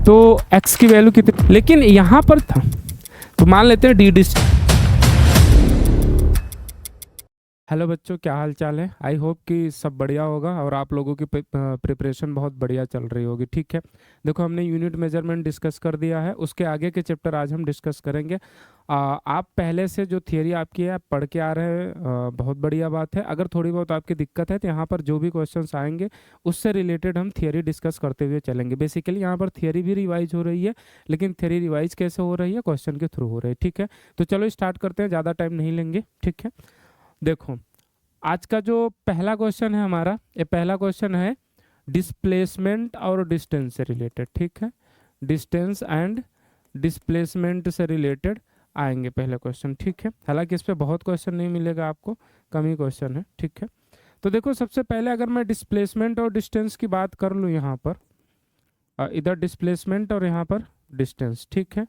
तो x की value कितनी, लेकिन यहाँ पर था तो मान लेते हैं डी डिस्टेंस। हेलो बच्चों, क्या हाल चाल है? आई होप कि सब बढ़िया होगा और आप लोगों की प्रिपरेशन बहुत बढ़िया चल रही होगी। ठीक है, देखो हमने यूनिट मेजरमेंट डिस्कस कर दिया है, उसके आगे के चैप्टर आज हम डिस्कस करेंगे। आप पहले से जो थियरी आपकी है आप पढ़ के आ रहे हैं, बहुत बढ़िया बात है। अगर थोड़ी बहुत आपकी दिक्कत है तो यहाँ पर जो भी क्वेश्चंस आएंगे उससे रिलेटेड हम थियरी डिस्कस करते हुए चलेंगे। बेसिकली यहाँ पर थियरी भी रिवाइज हो रही है, लेकिन थियरी रिवाइज कैसे हो रही है, क्वेश्चन के थ्रू हो रही है। ठीक है, तो चलो स्टार्ट करते हैं, ज़्यादा टाइम नहीं लेंगे। ठीक है, देखो आज का जो पहला क्वेश्चन है हमारा, ये पहला क्वेश्चन है डिस्प्लेसमेंट और डिस्टेंस से रिलेटेड। ठीक है, डिस्टेंस एंड डिस्प्लेसमेंट से रिलेटेड आएंगे पहले क्वेश्चन। ठीक है, हालांकि इस पे बहुत क्वेश्चन नहीं मिलेगा आपको, कम ही क्वेश्चन है। ठीक है, तो देखो सबसे पहले अगर मैं डिस्प्लेसमेंट और डिस्टेंस की बात कर लूँ, यहाँ पर इधर डिस्प्लेसमेंट और यहाँ पर डिस्टेंस। ठीक है,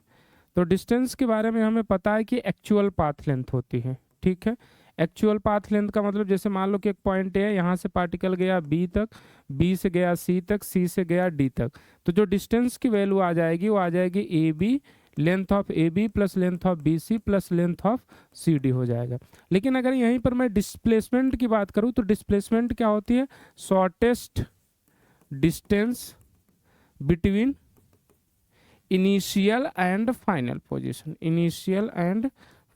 तो डिस्टेंस के बारे में हमें पता है कि एक्चुअल पाथ लेंथ होती है। ठीक है, एक्चुअल पाथ लेंथ का मतलब जैसे मान लो कि एक पॉइंट है, यहाँ से पार्टिकल गया बी तक, बी से गया सी तक, सी से गया डी तक, तो जो डिस्टेंस की वैल्यू आ जाएगी वो आ जाएगी A B, length of A B plus length of B C plus length of C D हो जाएगा। लेकिन अगर यहीं पर मैं डिस्प्लेसमेंट की बात करूँ तो डिस्प्लेसमेंट क्या होती है? Shortest distance between initial and final position, initial and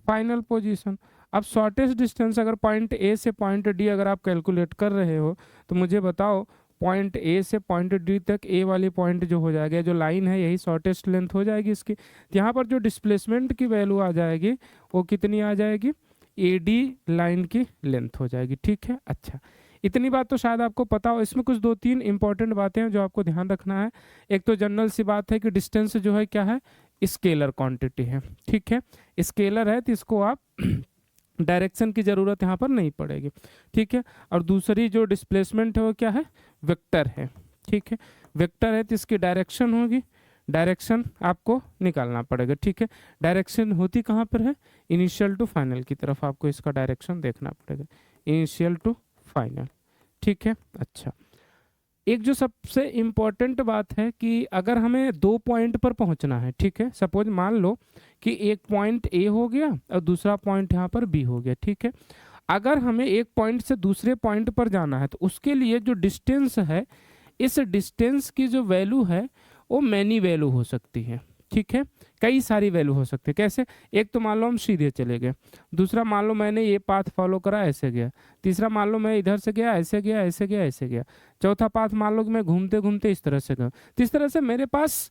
final position. अब शॉर्टेस्ट डिस्टेंस अगर पॉइंट ए से पॉइंट डी अगर आप कैलकुलेट कर रहे हो तो मुझे बताओ पॉइंट ए से पॉइंट डी तक ए वाली पॉइंट जो हो जाएगा, जो लाइन है यही शॉर्टेस्ट लेंथ हो जाएगी इसकी। यहाँ पर जो डिस्प्लेसमेंट की वैल्यू आ जाएगी वो कितनी आ जाएगी? ए डी लाइन की लेंथ हो जाएगी। ठीक है, अच्छा इतनी बात तो शायद आपको पता हो। इसमें कुछ दो तीन इंपॉर्टेंट बातें हैं जो आपको ध्यान रखना है। एक तो जनरल सी बात है कि डिस्टेंस जो है क्या है? स्केलर क्वांटिटी है। ठीक है, स्केलर है तो इसको आप डायरेक्शन की ज़रूरत यहाँ पर नहीं पड़ेगी। ठीक है, और दूसरी जो डिस्प्लेसमेंट है वो क्या है? वेक्टर है। ठीक है, वेक्टर है तो इसकी डायरेक्शन होगी, डायरेक्शन आपको निकालना पड़ेगा। ठीक है, डायरेक्शन होती कहाँ पर है? इनिशियल टू फाइनल की तरफ आपको इसका डायरेक्शन देखना पड़ेगा, इनिशियल टू फाइनल। ठीक है, अच्छा एक जो सबसे इम्पॉर्टेंट बात है कि अगर हमें दो पॉइंट पर पहुंचना है, ठीक है, सपोज मान लो कि एक पॉइंट ए हो गया और दूसरा पॉइंट यहाँ पर बी हो गया। ठीक है, अगर हमें एक पॉइंट से दूसरे पॉइंट पर जाना है तो उसके लिए जो डिस्टेंस है, इस डिस्टेंस की जो वैल्यू है वो मैनी वैल्यू हो सकती है। ठीक है, कई सारी वैल्यू हो सकती है। कैसे? एक तो मान लो हम सीधे चले गए, दूसरा मान लो मैंने ये पाथ फॉलो करा ऐसे गया, तीसरा मान लो मैं इधर से गया ऐसे गया ऐसे गया ऐसे गया, चौथा पाथ मान लो कि मैं घूमते घूमते इस तरह से गया। तो इस तरह से मेरे पास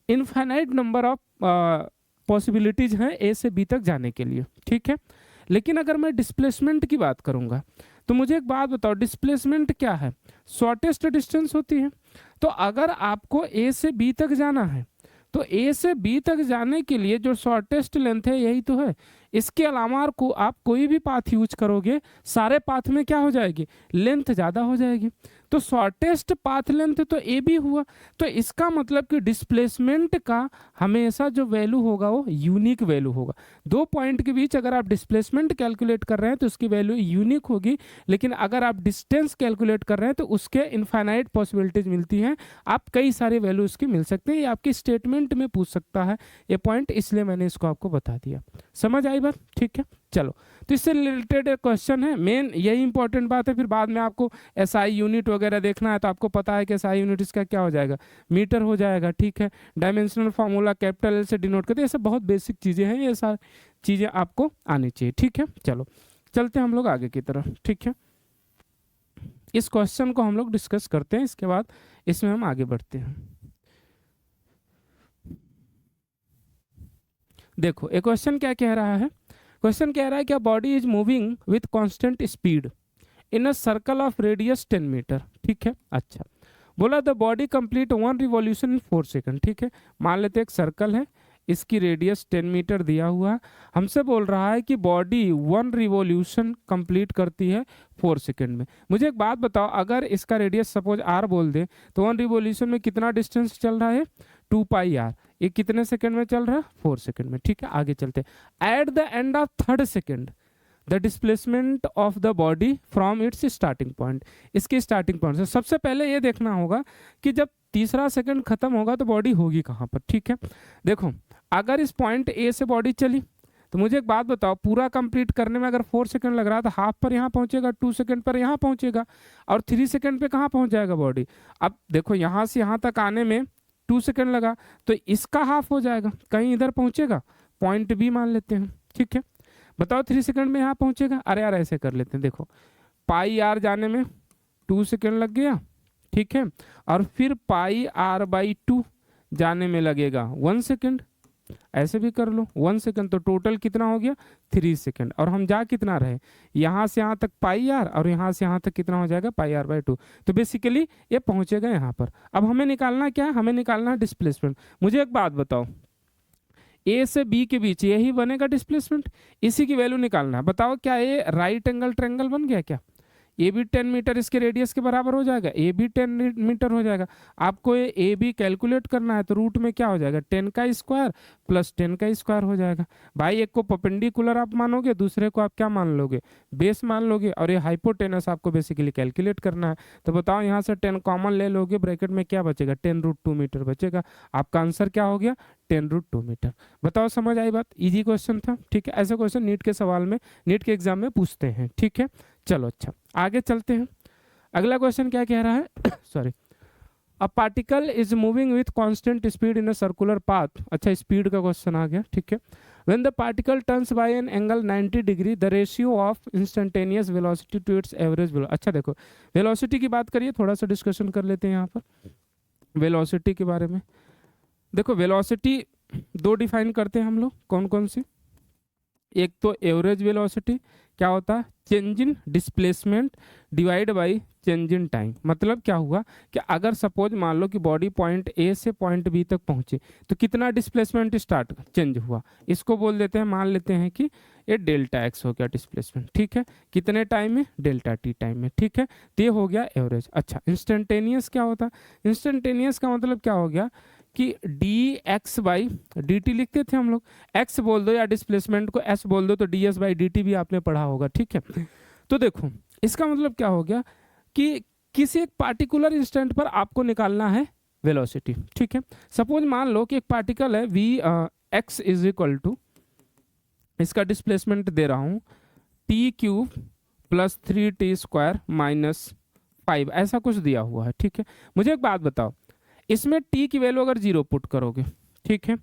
इनफाइनाइट नंबर ऑफ पॉसिबिलिटीज हैं ए से बी तक जाने के लिए। ठीक है, लेकिन अगर मैं डिस्प्लेसमेंट की बात करूंगा तो मुझे एक बात बताओ, डिस्प्लेसमेंट क्या है? शॉर्टेस्ट डिस्टेंस होती है। तो अगर आपको ए से बी तक जाना है तो ए से बी तक जाने के लिए जो शॉर्टेस्ट लेंथ है यही तो है। इसके अलावा को आप कोई भी पाथ यूज करोगे, सारे पाथ में क्या हो जाएगी? लेंथ ज़्यादा हो जाएगी। तो शॉर्टेस्ट पाथ लेंथ तो ए बी हुआ, तो इसका मतलब कि डिस्प्लेसमेंट का हमेशा जो वैल्यू होगा वो यूनिक वैल्यू होगा। दो पॉइंट के बीच अगर आप डिस्प्लेसमेंट कैलकुलेट कर रहे हैं तो उसकी वैल्यू यूनिक होगी, लेकिन अगर आप डिस्टेंस कैलकुलेट कर रहे हैं तो उसके इनफाइनाइट पॉसिबिलिटीज मिलती हैं, आप कई सारे वैल्यू उसकी मिल सकते हैं। ये आपकी स्टेटमेंट में पूछ सकता है ये पॉइंट, इसलिए मैंने इसको आपको बता दिया। समझ आई बात? ठीक है, चलो तो इससे रिलेटेड एक क्वेश्चन है, मेन यही इंपॉर्टेंट बात है। फिर बाद में आपको एसआई यूनिट वगैरह देखना है तो आपको पता है कि एसआई यूनिट इसका क्या हो जाएगा? मीटर हो जाएगा। ठीक है, डायमेंशनल फार्मूला कैपिटल एल से डिनोट करते हैं। ये सब बहुत बेसिक चीज़ें हैं, ये सारी चीज़ें आपको आनी चाहिए। ठीक है, चलो चलते हैं हम लोग आगे की तरफ। ठीक है, इस क्वेश्चन को हम लोग डिस्कस करते हैं, इसके बाद इसमें हम आगे बढ़ते हैं। देखो एक क्वेश्चन क्या कह रहा है? क्वेश्चन कह रहा है कि body is moving with constant speed in a circle of radius 10 metre. ठीक है, अच्छा बोला the body complete 1 revolution in 4 second. ठीक है, मान लेते एक सर्कल है, इसकी रेडियस 10 मीटर दिया हुआ है, हमसे बोल रहा है कि बॉडी 1 रिवॉल्यूशन कंप्लीट करती है 4 सेकंड में। मुझे एक बात बताओ, अगर इसका रेडियस सपोज आर बोल दे तो 1 रिवॉल्यूशन में कितना डिस्टेंस चल रहा है? 2 पाई आर। ये कितने सेकंड में चल रहा है? 4 सेकंड में। ठीक है, आगे चलते हैं। At the end of 3rd second the displacement of the body from its starting point. इसके स्टार्टिंग पॉइंट से सबसे पहले ये देखना होगा कि जब तीसरा सेकंड खत्म होगा तो बॉडी होगी कहाँ पर, ठीक है। देखो अगर इस पॉइंट ए से बॉडी चली तो मुझे एक बात बताओ, पूरा कंप्लीट करने में अगर 4 सेकंड लग रहा है तो हाफ पर यहाँ पहुंचेगा, 2 सेकंड पर यहाँ पहुंचेगा, और 3 सेकंड पे कहाँ पहुंच जाएगा बॉडी। अब देखो यहाँ से यहाँ तक आने में 2 सेकंड लगा तो इसका हाफ हो जाएगा, कहीं इधर पहुंचेगा, पॉइंट बी मान लेते हैं, ठीक है। बताओ 3 सेकंड में यहाँ पहुंचेगा। अरे यार ऐसे कर लेते हैं, देखो पाई आर जाने में 2 सेकंड लग गया, ठीक है, और फिर पाई आर बाई 2 जाने में लगेगा 1 सेकंड, ऐसे भी कर लो 1 सेकंड, तो टोटल कितना हो गया 3 सेकंड। और हम जा कितना रहे, यहाँ से यहाँ तक पाई आर, और यहाँ से यहाँ तक कितना हो जाएगा पाई आर बाई 2, तो बेसिकली ये पहुंचेगा यहाँ पर। अब हमें निकालना क्या है, हमें निकालना है डिस्प्लेसमेंट। मुझे एक बात बताओ, ए से बी के बीच यही बनेगा डिस्प्लेसमेंट, इसी की वैल्यू निकालना है। बताओ क्या ये राइट एंगल ट्रायंगल बन गया क्या, ए बी 10 मीटर इसके रेडियस के बराबर हो जाएगा, ए बी 10 मीटर हो जाएगा। आपको ये ए बी कैलकुलेट करना है तो रूट में क्या हो जाएगा 10 का स्क्वायर प्लस 10 का स्क्वायर हो जाएगा। भाई एक को परपेंडिकुलर आप मानोगे, दूसरे को आप क्या मान लोगे, बेस मान लोगे, और ये हाइपोटेनस आपको बेसिकली कैलकुलेट करना है। तो बताओ यहाँ से 10 कॉमन ले लोगे, ब्रैकेट में क्या बचेगा 10√2 मीटर बचेगा। आपका आंसर क्या हो गया 10√2 मीटर। बताओ समझ आई बात, इजी क्वेश्चन था, ठीक है। ऐसे क्वेश्चन नीट के सवाल में, नीट के एग्जाम में पूछते हैं, ठीक है। चलो अच्छा आगे चलते हैं। अगला क्वेश्चन क्या कह रहा है sorry, a particle is moving with constant speed in a circular path. अच्छा स्पीड का क्वेश्चन आ गया, ठीक है। When the particle turns by an angle 90 degree the ratio of instantaneous velocity to its average velocity. अच्छा देखो velocity की बात करिए, थोड़ा सा डिस्कशन कर लेते हैं यहाँ पर वेलोसिटी के बारे में। देखो वेलोसिटी दो डिफाइन करते हैं हम लोग, कौन कौन सी, एक तो एवरेज वेलोसिटी क्या होता है change in displacement divide by change in time. मतलब क्या हुआ कि अगर सपोज मान लो कि बॉडी पॉइंट ए से पॉइंट बी तक पहुंचे तो कितना डिस्प्लेसमेंट स्टार्ट चेंज हुआ, इसको बोल देते हैं, मान लेते हैं कि ये डेल्टा एक्स हो गया डिस्प्लेसमेंट, ठीक है। कितने टाइम में डेल्टा टी टाइम में, ठीक है। तो ये हो गया एवरेज। अच्छा इंस्टेंटेनियस क्या होता है, इंस्टेंटेनियस का मतलब क्या हो गया कि D x by d T लिखते थे हम लोग, एक्स बोल दो या डिस्प्लेसमेंट को एस बोल दो तो D S by d T भी आपने पढ़ा होगा, ठीक है। तो देखो इसका मतलब क्या हो गया कि किसी एक पार्टिकुलर इंस्टेंट पर आपको निकालना है वेलोसिटी, ठीक है। सपोज मान लो कि एक पार्टिकल है V X is equal to, इसका डिस्प्लेसमेंट दे रहा हूँ T cube plus 3t square minus 5, ऐसा कुछ दिया हुआ है, ठीक है। मुझे एक बात बताओ, इसमें t की वैल्यू अगर 0 पुट करोगे, ठीक है,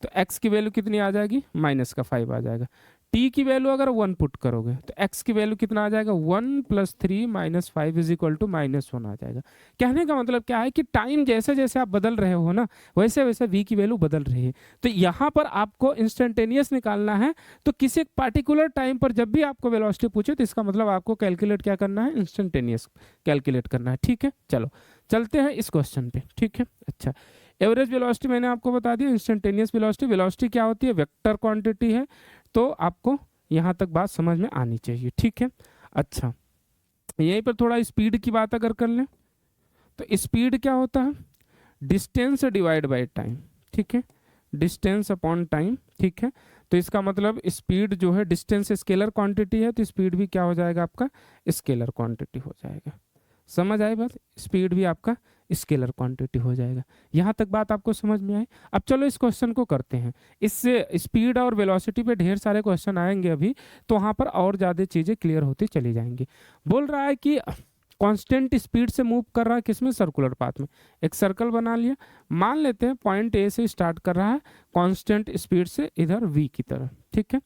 तो x की वैल्यू कितनी आ जाएगी माइनस का 5 आ जाएगा। t की वैल्यू अगर 1 पुट करोगे तो x की वैल्यू कितना आ जाएगा 1 + 3 - 5 इज इक्वल टू -1 आ जाएगा। कहने का मतलब क्या है कि टाइम जैसे जैसे आप बदल रहे हो ना वैसे वैसे v की वैल्यू बदल रही है। तो यहाँ पर आपको इंस्टेंटेनियस निकालना है, तो किसी एक पार्टिकुलर टाइम पर जब भी आपको वेलोसिटी पूछे तो इसका मतलब आपको कैलकुलेट क्या करना है, इंस्टेंटेनियस कैलकुलेट करना है, ठीक है। चलो चलते हैं इस क्वेश्चन पे, ठीक है। अच्छा एवरेज वेलोसिटी मैंने आपको बता दिया, इंस्टेंटेनियस वेलोसिटी, वेलोसिटी क्या होती है वेक्टर क्वांटिटी है, तो आपको यहाँ तक बात समझ में आनी चाहिए, ठीक है। अच्छा यहीं पर थोड़ा स्पीड की बात अगर कर लें तो स्पीड क्या होता है डिस्टेंस डिवाइड बाय टाइम, ठीक है, डिस्टेंस अपॉन टाइम, ठीक है। तो इसका मतलब स्पीड जो है डिस्टेंस स्केलर क्वांटिटी है तो स्पीड भी क्या हो जाएगा आपका स्केलर क्वांटिटी हो जाएगा। समझ आए बात, स्पीड भी आपका स्केलर क्वांटिटी हो जाएगा। यहाँ तक बात आपको समझ में आई। अब चलो इस क्वेश्चन को करते हैं, इससे स्पीड और वेलोसिटी पे ढेर सारे क्वेश्चन आएंगे अभी, तो वहाँ पर और ज़्यादा चीज़ें क्लियर होती चली जाएंगी। बोल रहा है कि कांस्टेंट स्पीड से मूव कर रहा है किसमें सर्कुलर पाथ में, एक सर्कल बना लिया, मान लेते हैं पॉइंट ए से स्टार्ट कर रहा है कांस्टेंट स्पीड से इधर वी की तरफ, ठीक है,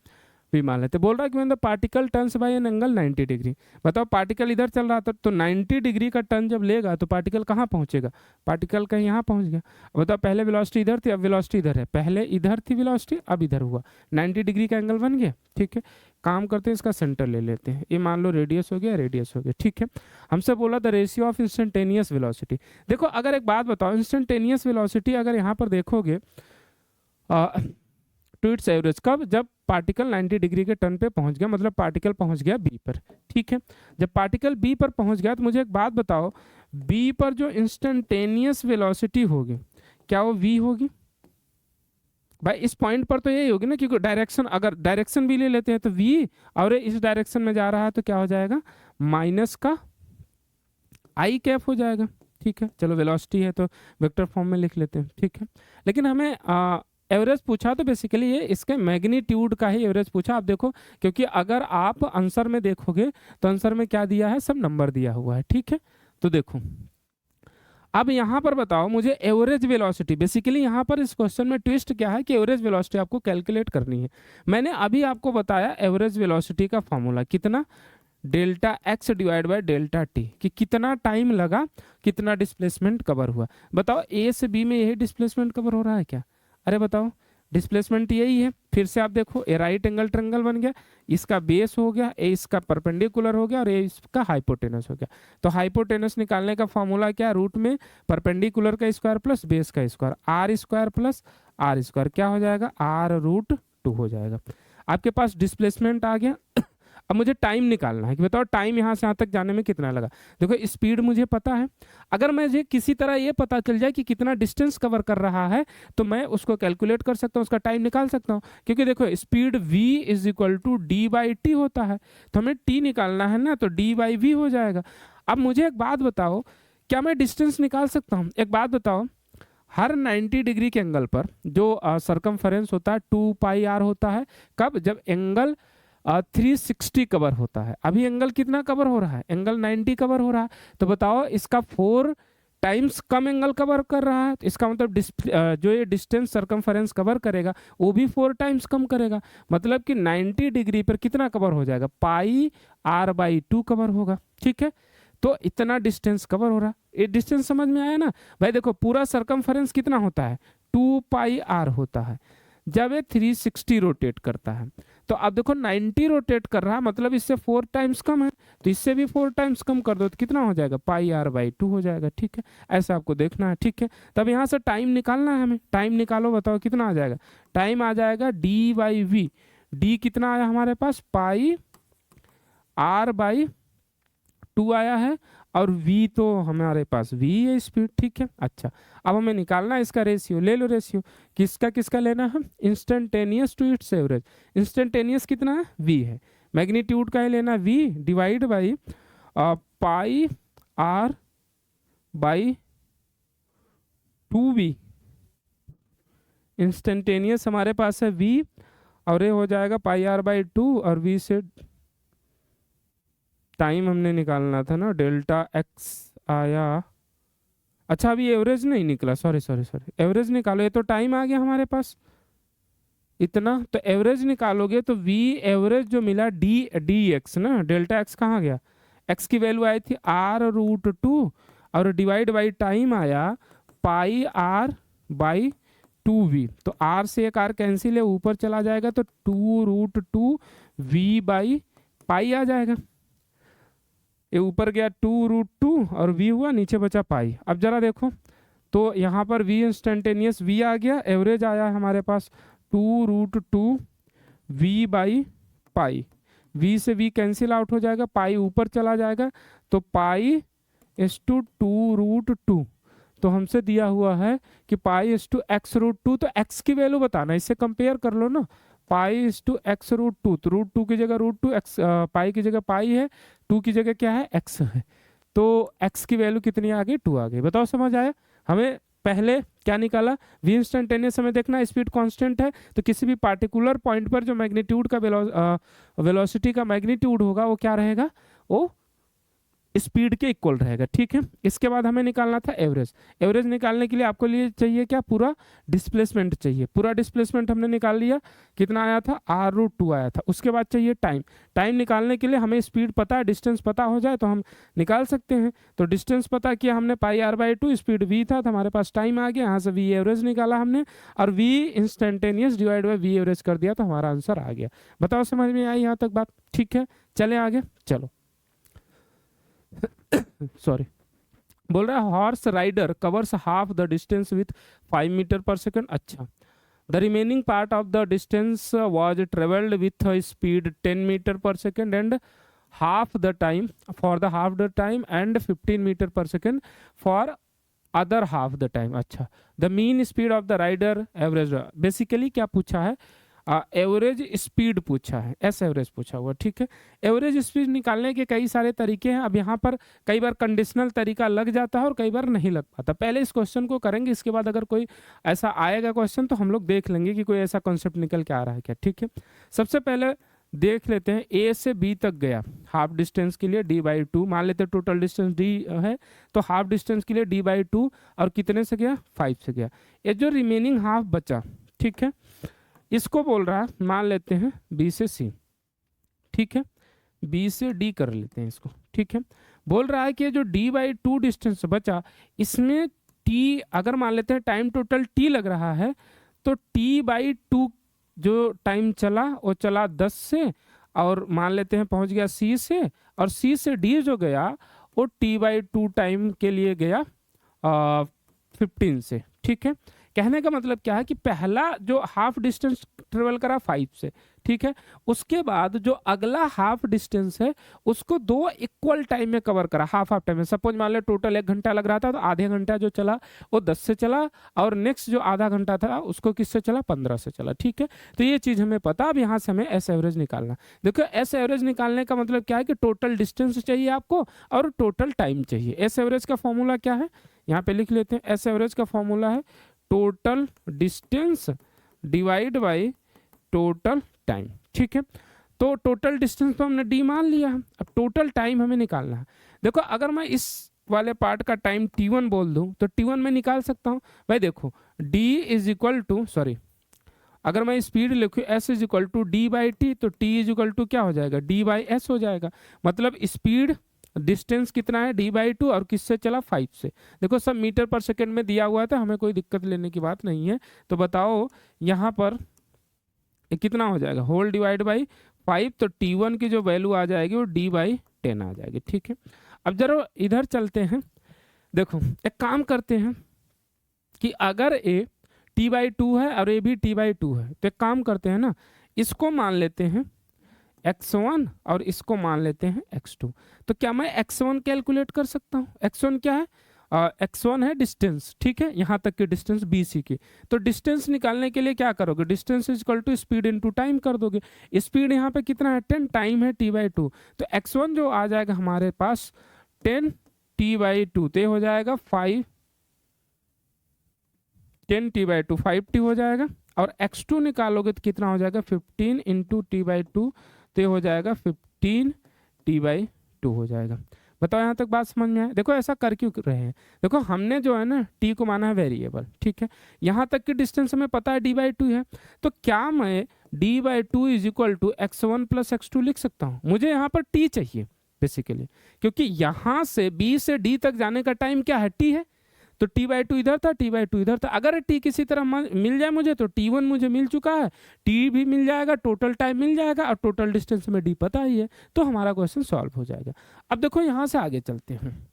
भी मान लेते। बोल रहा है कि when the particle turns by an angle 90 degree. बताओ पार्टिकल इधर चल रहा था तो 90 डिग्री का टर्न जब लेगा तो पार्टिकल कहाँ पहुंचेगा, पार्टिकल कहीं यहाँ पहुंच गया। बताओ पहले वेलोसिटी इधर थी अब वेलोसिटी इधर है, पहले इधर थी वेलोसिटी अब इधर हुआ, 90 डिग्री का एंगल बन गया, ठीक है। काम करते हैं इसका सेंटर ले लेते हैं, ये मान लो रेडियस हो गया, रेडियस हो गया, ठीक है। हमसे बोला the ratio of instantaneous velocity. देखो अगर एक बात बताओ, इंस्टेंटेनियस वेलोसिटी अगर यहाँ पर देखोगे टू इट्स एवरेज कब, जब पार्टिकल 90 डिग्री के टर्न पे पहुंच गया, मतलब पार्टिकल पहुंच गया बी पर, ठीक है। जब पार्टिकल बी पर पहुंच गया तो मुझे एक बात बताओ, बी पर जो इंस्टेंटेनियस वेलोसिटी होगी क्या वो वी होगी। भाई इस पॉइंट पर तो यही होगी ना, क्योंकि डायरेक्शन अगर डायरेक्शन भी ले लेते हैं तो वी, और इस डायरेक्शन में जा रहा है तो क्या हो जाएगा माइनस का आई कैप हो जाएगा, ठीक है। चलो वेलोसिटी है तो वेक्टर फॉर्म में लिख लेते हैं, ठीक है। लेकिन हमें एवरेज पूछा तो बेसिकली ये इसके मैग्नीट्यूड का ही एवरेज पूछा। आप देखो, क्योंकि अगर आप आंसर में देखोगे तो आंसर में क्या दिया है, सब नंबर दिया हुआ है, ठीक है। तो देखो अब यहाँ पर बताओ मुझे एवरेज वेलोसिटी, बेसिकली यहाँ पर इस क्वेश्चन में ट्विस्ट क्या है कि एवरेज वेलोसिटी आपको कैलकुलेट करनी है। मैंने अभी आपको बताया एवरेज वेलोसिटी का फॉर्मूला कितना, delta x divide by delta T, कि कितना टाइम लगा, कितना डिस्प्लेसमेंट कवर हुआ। बताओ ए से बी में यही डिस्प्लेसमेंट कवर हो रहा है क्या? अरे बताओ, डिस्प्लेसमेंट यही है। फिर से आप देखो, ए राइट एंगल ट्रायंगल बन गया, इसका बेस हो गया, ए इसका परपेंडिकुलर हो गया और ए इसका हाइपोटेनस हो गया। तो हाइपोटेनस निकालने का फॉर्मूला क्या, रूट में परपेंडिकुलर का स्क्वायर प्लस बेस का square, R square plus R square क्या हो जाएगा, आर रूट 2 हो जाएगा। आपके पास डिस्प्लेसमेंट आ गया। अब मुझे टाइम निकालना है कि बताओ टाइम यहाँ से यहाँ तक जाने में कितना लगा। देखो स्पीड मुझे पता है, अगर मुझे किसी तरह ये पता चल जाए कि कितना डिस्टेंस कवर कर रहा है तो मैं उसको कैलकुलेट कर सकता हूँ, उसका टाइम निकाल सकता हूँ। क्योंकि देखो speed v is equal to D by T होता है, तो हमें t निकालना है ना, तो d बाई वी हो जाएगा। अब मुझे एक बात बताओ, क्या मैं डिस्टेंस निकाल सकता हूँ? एक बात बताओ, हर 90 डिग्री के एंगल पर जो सरकमफेरेंस होता है 2 पाई आर होता है, कब? जब एंगल 360 कवर होता है। अभी एंगल कितना कवर हो रहा है? एंगल 90 कवर हो रहा है। तो बताओ इसका 4 टाइम्स कम एंगल कवर कर रहा है, तो इसका मतलब जो ये डिस्टेंस सरकमफेरेंस कवर करेगा वो भी 4 टाइम्स कम करेगा। मतलब कि 90 डिग्री पर कितना कवर हो जाएगा, पाई आर बाई 2 कवर होगा, ठीक है। तो इतना डिस्टेंस कवर हो रहा है। ये डिस्टेंस समझ में आया ना भाई? देखो पूरा सरकमफेरेंस कितना होता है, 2 पाई आर होता है। जब ये 360 रोटेट करता है तो अब देखो 90 रोटेट कर रहा है, मतलब इससे 4 टाइम्स कम है, तो इससे भी 4 टाइम्स कम कर दो तो कितना हो जाएगा, पाई आर बाई 2 हो जाएगा, ठीक है। ऐसा आपको देखना है, ठीक है। तब यहाँ से टाइम निकालना है हमें। टाइम निकालो, बताओ कितना आ जाएगा। टाइम आ जाएगा डी बाई वी। डी कितना आया हमारे पास, पाई आर बाई 2 आया है, और v तो हमारे पास v है स्पीड, ठीक है। अच्छा, अब हमें निकालना है इसका रेशियो। ले लो रेशियो, किसका किसका लेना है, instantaneous to its average. Instantaneous कितना है, v है। मैग्नीट्यूड का ही लेना v divide by pi R by 2v। Instantaneous हमारे पास है v और ये हो जाएगा पाई आर बाई 2, और v से टाइम हमने निकालना था ना, डेल्टा एक्स आया। अच्छा अभी एवरेज नहीं निकला, सॉरी सॉरी सॉरी, एवरेज निकालो। ये तो टाइम आ गया हमारे पास इतना, तो एवरेज निकालोगे तो v एवरेज जो मिला डी एक्स ना, डेल्टा एक्स कहाँ गया, x की वैल्यू आई थी आर रूट 2 और डिवाइड बाई टाइम आया पाई आर बाई 2v। तो r से एक r कैंसिल है, ऊपर चला जाएगा तो 2 रूट 2 v बाई पाई आ जाएगा। ये ऊपर गया 2 रूट 2 और v हुआ, नीचे बचा पाई। अब जरा देखो तो यहाँ पर v इंस्टेंटेनियस v आ गया, एवरेज आया हमारे पास 2 root 2 v by pi. v से v कैंसिल आउट हो जाएगा, पाई ऊपर चला जाएगा तो पाई इस टू 2 रूट 2। तो हमसे दिया हुआ है कि पाई इस टू एक्स रूट 2, तो x की वैल्यू बताना, इससे कंपेयर कर लो ना। पाई इस टू एक्स रूट 2, तो रूट 2 की जगह रूट 2, एक्स पाई की जगह पाई है, 2 की जगह क्या है, x है। तो x की वैल्यू कितनी आ गई, 2 आ गई। बताओ समझ आया? हमें पहले क्या निकाला, v इंस्टेंटेनियस हमें देखना स्पीड कांस्टेंट है, तो किसी भी पार्टिकुलर पॉइंट पर जो मैग्नीट्यूड का वेलोसिटी का मैग्नीट्यूड होगा वो क्या रहेगा, वो स्पीड के इक्वल रहेगा, ठीक है। इसके बाद हमें निकालना था एवरेज। एवरेज निकालने के लिए आपको लिए चाहिए क्या, पूरा डिस्प्लेसमेंट चाहिए। पूरा डिस्प्लेसमेंट हमने निकाल लिया, कितना आया था, आर रूट 2 आया था। उसके बाद चाहिए टाइम। टाइम निकालने के लिए हमें स्पीड पता है, डिस्टेंस पता हो जाए तो हम निकाल सकते हैं। तो डिस्टेंस पता किया हमने, पाई आर बाई 2, स्पीड v था, तो हमारे पास टाइम आ गया। यहाँ से v एवरेज निकाला हमने और v instantaneous divide by v average कर दिया, तो हमारा आंसर आ गया। बताओ समझ में आई यहाँ तक बात, ठीक है। चले आगे, चलो। सॉरी, बोल रहा है horse rider covers half the distance with 5 metre per second. अच्छा, the remaining part of the distance was travelled with speed 10 metre per second and half the time for the half the time and 15 metre per second for other half the time. अच्छा, the mean speed of the rider average. Basically क्या पूछा है, average speed पूछा है, S average पूछा हुआ, ठीक है। एवरेज स्पीड निकालने के कई सारे तरीके हैं। अब यहाँ पर कई बार कंडीशनल तरीका लग जाता है और कई बार नहीं लग पाता। पहले इस क्वेश्चन को करेंगे, इसके बाद अगर कोई ऐसा आएगा क्वेश्चन तो हम लोग देख लेंगे कि कोई ऐसा कॉन्सेप्ट निकल के आ रहा है क्या, ठीक है। सबसे पहले देख लेते हैं, ए से बी तक गया हाफ डिस्टेंस के लिए d/2, मान लेते हैं टोटल डिस्टेंस d है, तो हाफ डिस्टेंस के लिए d/2 और कितने से गया, 5 से गया। ये जो रिमेनिंग हाफ बचा, ठीक है, इसको बोल रहा है, मान लेते हैं बी से सी, ठीक है, बी से डी कर लेते हैं इसको, ठीक है। बोल रहा है कि जो d/2 डिस्टेंस बचा, इसमें t अगर मान लेते हैं टाइम टोटल t लग रहा है, तो t/2 जो टाइम चला वो चला 10 से, और मान लेते हैं पहुंच गया सी से, और सी से डी जो गया वो t/2 टाइम के लिए गया 15 से, ठीक है। कहने का मतलब क्या है कि पहला जो हाफ डिस्टेंस ट्रेवल करा 5 से, ठीक है, उसके बाद जो अगला हाफ डिस्टेंस है उसको 2 इक्वल टाइम में कवर करा, हाफ टाइम में। सपोज मान ले टोटल 1 घंटा लग रहा था, तो आधे घंटा जो चला वो 10 से चला, और नेक्स्ट जो आधा घंटा था उसको किससे चला, 15 से चला, ठीक है। तो ये चीज़ हमें पता। अब यहाँ से हमें एस एवरेज निकालना। देखो एस एवरेज निकालने का मतलब क्या है कि टोटल डिस्टेंस चाहिए आपको और टोटल टाइम चाहिए। एस एवरेज का फॉर्मूला क्या है, यहाँ पे लिख लेते हैं। एस एवरेज का फॉर्मूला है total distance divide by total time, ठीक है। तो टोटल डिस्टेंस तो हमने डी मान लिया है, अब टोटल टाइम हमें निकालना है। देखो अगर मैं इस वाले पार्ट का टाइम t1 बोल दूं तो t1 में निकाल सकता हूं भाई। देखो d is equal to, sorry, अगर मैं स्पीड लिखूं s is equal to d/t, तो t इज इक्वल टू क्या हो जाएगा, d/s हो जाएगा। मतलब स्पीड डिस्टेंस कितना है, d/2, और किससे चला, 5 से। देखो सब मीटर पर सेकेंड में दिया हुआ था, हमें कोई दिक्कत लेने की बात नहीं है। तो बताओ यहाँ पर कितना हो जाएगा, होल डिवाइड बाई 5, तो t1 की जो वैल्यू आ जाएगी वो d/10 आ जाएगी, ठीक है। अब जरा इधर चलते हैं। देखो एक काम करते हैं कि अगर a t/2 है और a भी t/2 है, तो एक काम करते हैं ना, इसको मान लेते हैं x1 और इसको मान लेते हैं x2। तो क्या मैं x1 कैलकुलेट कर सकता हूँ? x1 क्या है, x1 है डिस्टेंस, ठीक है, यहाँ तक की डिस्टेंस BC की। तो डिस्टेंस निकालने के लिए क्या करोगे, distance is equal to speed into time कर दोगे। स्पीड यहाँ पे कितना है, 10, टाइम है t/2, तो x1 जो आ जाएगा हमारे पास 10 t/2, तो हो जाएगा 5, 10 t/2 5t हो जाएगा। और x2 निकालोगे तो कितना हो जाएगा, 15 इंटू t/2, तो हो जाएगा 15 t/2 हो जाएगा। बताओ यहाँ तक बात समझ में आए? देखो ऐसा कर क्यों रहे हैं, देखो हमने जो है ना t को माना है वेरिएबल, ठीक है, यहाँ तक की डिस्टेंस हमें पता है d/2 है, तो क्या मैं d/2 is equal to x1 plus x2 लिख सकता हूँ? मुझे यहाँ पर t चाहिए बेसिकली, क्योंकि यहाँ से b से d तक जाने का टाइम क्या है, t है, तो t/2 इधर था, t/2 इधर था। अगर t किसी तरह मिल जाए मुझे, तो t1 मुझे मिल चुका है, t भी मिल जाएगा, टोटल टाइम मिल जाएगा, और टोटल डिस्टेंस में d पता ही है, तो हमारा क्वेश्चन सॉल्व हो जाएगा। अब देखो यहाँ से आगे चलते हैं।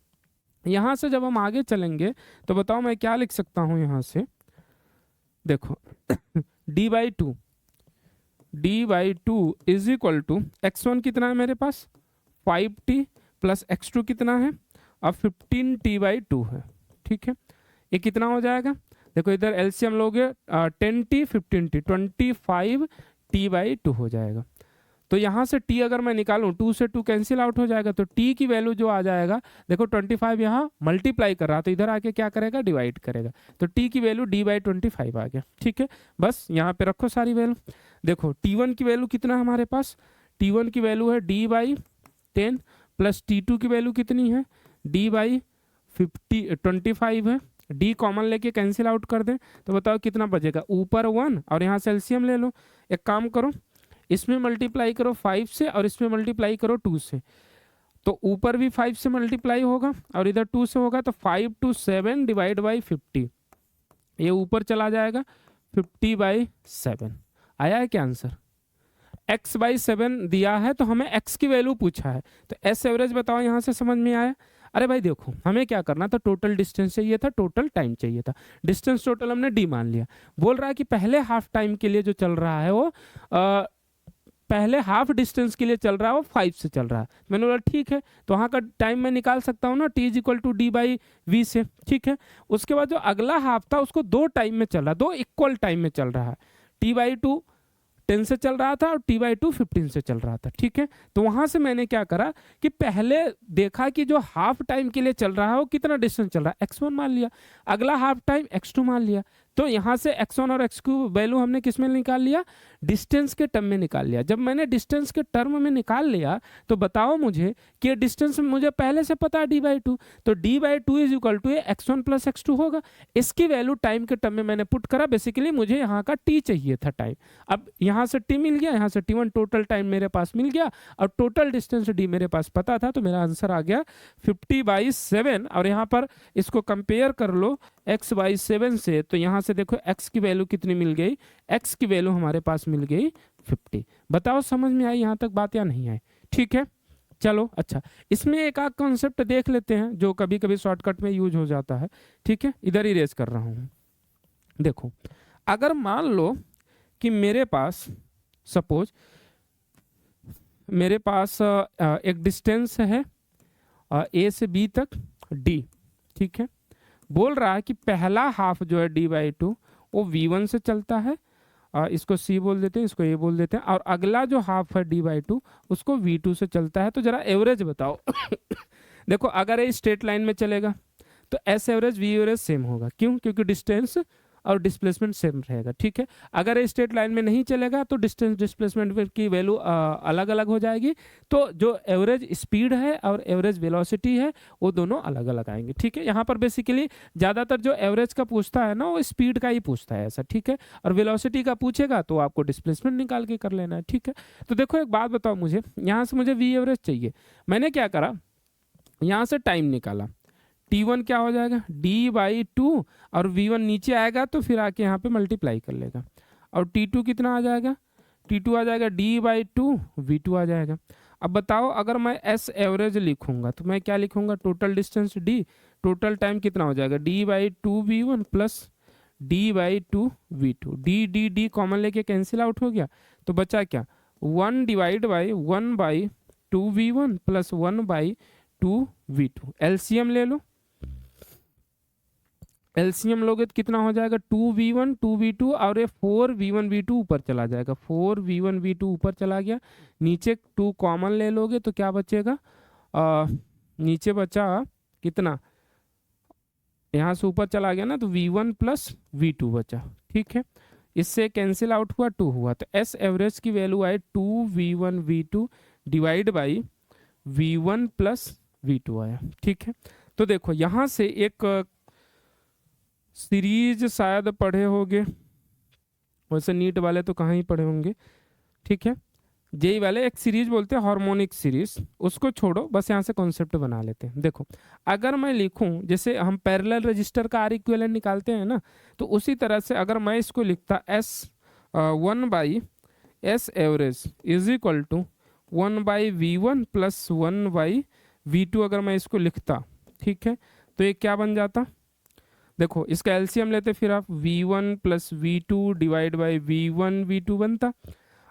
यहाँ से जब हम आगे चलेंगे तो बताओ मैं क्या लिख सकता हूँ यहाँ से। देखो d/2 is equal to x1 कितना है मेरे पास, 5t, प्लस x2 कितना है, अब 15t/2 है, ठीक है। ये कितना हो जाएगा, देखो इधर एलसीएम लोगे 10t 15t 25t/2 हो जाएगा। तो यहाँ से t अगर मैं निकालूं, 2 से 2 कैंसिल आउट हो जाएगा, तो t की वैल्यू जो आ जाएगा, देखो 25 यहाँ मल्टीप्लाई कर रहा, तो इधर आके क्या करेगा, डिवाइड करेगा, तो t की वैल्यू d/25 आ गया, ठीक है। बस यहाँ पे रखो सारी वैल्यू। देखो t1 की वैल्यू कितना है हमारे पास, t1 की वैल्यू है d/10, प्लस t2 की वैल्यू कितनी है, d/25 है, d कॉमन लेके कैंसिल आउट कर दें, तो बताओ कितना बचेगा, ऊपर 1 और यहाँ से एलसीएम ले लो। एक काम करो, इसमें मल्टीप्लाई करो 5 से और इसमें मल्टीप्लाई करो 2 से, तो ऊपर भी 5 से मल्टीप्लाई होगा और इधर 2 से होगा, तो 5 to 7 डिवाइड बाई 50, ये ऊपर चला जाएगा 50/7। आया है क्या आंसर? x/7 दिया है, तो हमें x की वैल्यू पूछा है, तो एस एवरेज बताओ यहाँ से समझ में आया? अरे भाई देखो हमें क्या करना था, टोटल डिस्टेंस चाहिए था, टोटल टाइम चाहिए था। डिस्टेंस टोटल हमने d मान लिया। बोल रहा है कि पहले हाफ टाइम के लिए जो चल रहा है वो पहले हाफ डिस्टेंस के लिए चल रहा है वो 5 से चल रहा है। मैंने बोला ठीक है, तो वहाँ का टाइम मैं निकाल सकता हूँ ना, t is equal to d/v से, ठीक है। उसके बाद जो अगला हाफ था उसको 2 टाइम में चल रहा है, 2 इक्वल टाइम में चल रहा है, t/2 10 से चल रहा था और t/2 15 से चल रहा था, ठीक है। तो वहां से मैंने क्या करा कि पहले देखा कि जो हाफ टाइम के लिए चल रहा है वो कितना डिस्टेंस चल रहा है, x1 मान लिया, अगला हाफ टाइम x2 मान लिया। तो यहाँ से x1 और x2 वैल्यू हमने किस में निकाल लिया, डिस्टेंस के टर्म में निकाल लिया। जब मैंने डिस्टेंस के टर्म में निकाल लिया तो बताओ मुझे कि डिस्टेंस मुझे पहले से पता है d/2, तो d/2 is equal to x1 plus x2 होगा। इसकी वैल्यू टाइम के टर्म में मैंने पुट करा, बेसिकली मुझे यहाँ का t चाहिए था टाइम। अब यहाँ से t मिल गया, यहाँ से t1, टोटल टाइम मेरे पास मिल गया और टोटल डिस्टेंस d मेरे पास पता था, तो मेरा आंसर आ गया 50/7। और यहाँ पर इसको कंपेयर कर लो x/7 से, तो यहाँ से देखो x की वैल्यू कितनी मिल गई, x की वैल्यू हमारे पास मिल गई 50। बताओ समझ में आई यहाँ तक बात या नहीं आई, ठीक है। चलो अच्छा, इसमें एक आध कॉन्सेप्ट देख लेते हैं जो कभी कभी शॉर्टकट में यूज हो जाता है, ठीक है। इधर ही रेस कर रहा हूँ। देखो अगर मान लो कि मेरे पास सपोज मेरे पास एक डिस्टेंस है a से b तक d, ठीक है। बोल रहा है कि पहला हाफ जो है d/2 वो v1 से चलता है, इसको c बोल देते हैं, इसको a बोल देते हैं, और अगला जो हाफ है d/2 उसको v2 से चलता है। तो जरा एवरेज बताओ देखो अगर ये स्ट्रेट लाइन में चलेगा तो s average v average same होगा, क्यों, क्योंकि डिस्टेंस और डिस्प्लेसमेंट सेम रहेगा, ठीक है। अगर ये स्ट्रेट लाइन में नहीं चलेगा तो डिस्टेंस डिस्प्लेसमेंट की वैल्यू अलग अलग हो जाएगी। तो जो एवरेज स्पीड है और एवरेज वेलोसिटी है वो दोनों अलग अलग आएंगे, ठीक है। यहाँ पर बेसिकली ज़्यादातर जो एवरेज का पूछता है ना वो स्पीड का ही पूछता है ऐसा, ठीक है। और वेलोसिटी का पूछेगा तो आपको डिस्प्लेसमेंट निकाल के कर लेना है, ठीक है। तो देखो एक बात बताओ मुझे, यहाँ से मुझे वी एवरेज चाहिए, मैंने क्या करा, यहाँ से टाइम निकाला, t1 क्या हो जाएगा d/2 और v1 नीचे आएगा तो फिर आके यहाँ पे मल्टीप्लाई कर लेगा, और t2 कितना आ जाएगा, t2 आ जाएगा d/2 v2 आ जाएगा। अब बताओ अगर मैं s एवरेज लिखूंगा तो मैं क्या लिखूंगा, total distance d, total time कितना हो जाएगा d/2 v1 plus d/2 v2, d common लेके कैंसिल आउट हो गया, तो बचा क्या 1 divide by 1/2 v1 plus 1/2 v2। LCM ले लो, एलसीएम लोगे तो कितना हो जाएगा 2v1 2v2 और ये 4v1 v2 ऊपर चला जाएगा, 4v1 v2 ऊपर चला गया, नीचे 2 कॉमन ले लोगे तो क्या बचेगा, नीचे बचा कितना, यहाँ से ऊपर चला गया ना तो v1 प्लस v2 बचा, ठीक है। इससे कैंसिल आउट हुआ 2 हुआ, तो एस एवरेज की वैल्यू आए 2v1 v2 divide by v1 plus v2 आया, ठीक है। तो देखो यहाँ से एक सीरीज शायद पढ़े होंगे, वैसे नीट वाले तो कहाँ ही पढ़े होंगे, ठीक है। जेई वाले एक सीरीज बोलते हैं हार्मोनिक सीरीज, उसको छोड़ो, बस यहाँ से कॉन्सेप्ट बना लेते हैं। देखो अगर मैं लिखूं जैसे हम पैरेलल रजिस्टर का आर इक्विवेलेंट निकालते हैं ना, तो उसी तरह से अगर मैं इसको लिखता S1/S average is equal to 1/V1 plus 1/V2, अगर मैं इसको लिखता, ठीक है, तो ये क्या बन जाता, देखो इसका एलसीएम लेते फिर आप v1 plus v2 divide by v1 v2 बनता,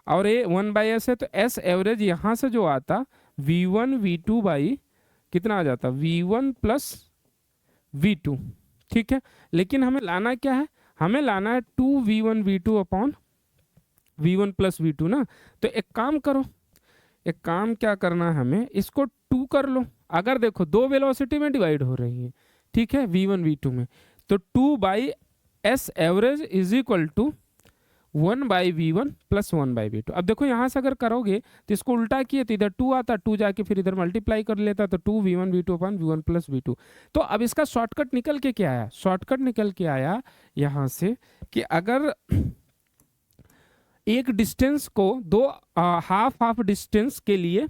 और ये 1/s है तो s एवरेज यहाँ से जो आता v1 v2 बाई कितना आ जाता v1 प्लस v2, ठीक है। लेकिन हमें लाना क्या है, हमें लाना है 2v1 v2 upon v1 plus v2 ना। तो एक काम करो, एक काम क्या करना है, हमें इसको 2 कर लो, अगर देखो दो वेलोसिटी में डिवाइड हो रही है, ठीक है, v1 v2 में, तो 2/s average is equal to 1/v1 plus 1/v2। अब देखो यहाँ से अगर करोगे तो इसको उल्टा किए तो इधर 2 आता, 2 जाके फिर इधर मल्टीप्लाई कर लेता, तो 2v1 v2 upon v1 plus v2। तो अब इसका शॉर्टकट निकल के क्या आया, शॉर्टकट निकल के आया यहाँ से कि अगर एक डिस्टेंस को दो हाफ डिस्टेंस के लिए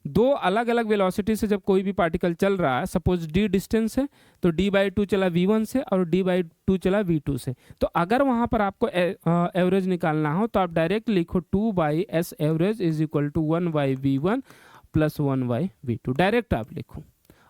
दो अलग अलग वेलोसिटी से जब कोई भी पार्टिकल चल रहा है, सपोज d डिस्टेंस है तो d/2 चला v1 से और d/2 चला v2 से, तो अगर वहां पर आपको एवरेज निकालना हो तो आप डायरेक्ट लिखो 2/s average is equal to 1/v1 plus 1/v2, direct आप लिखो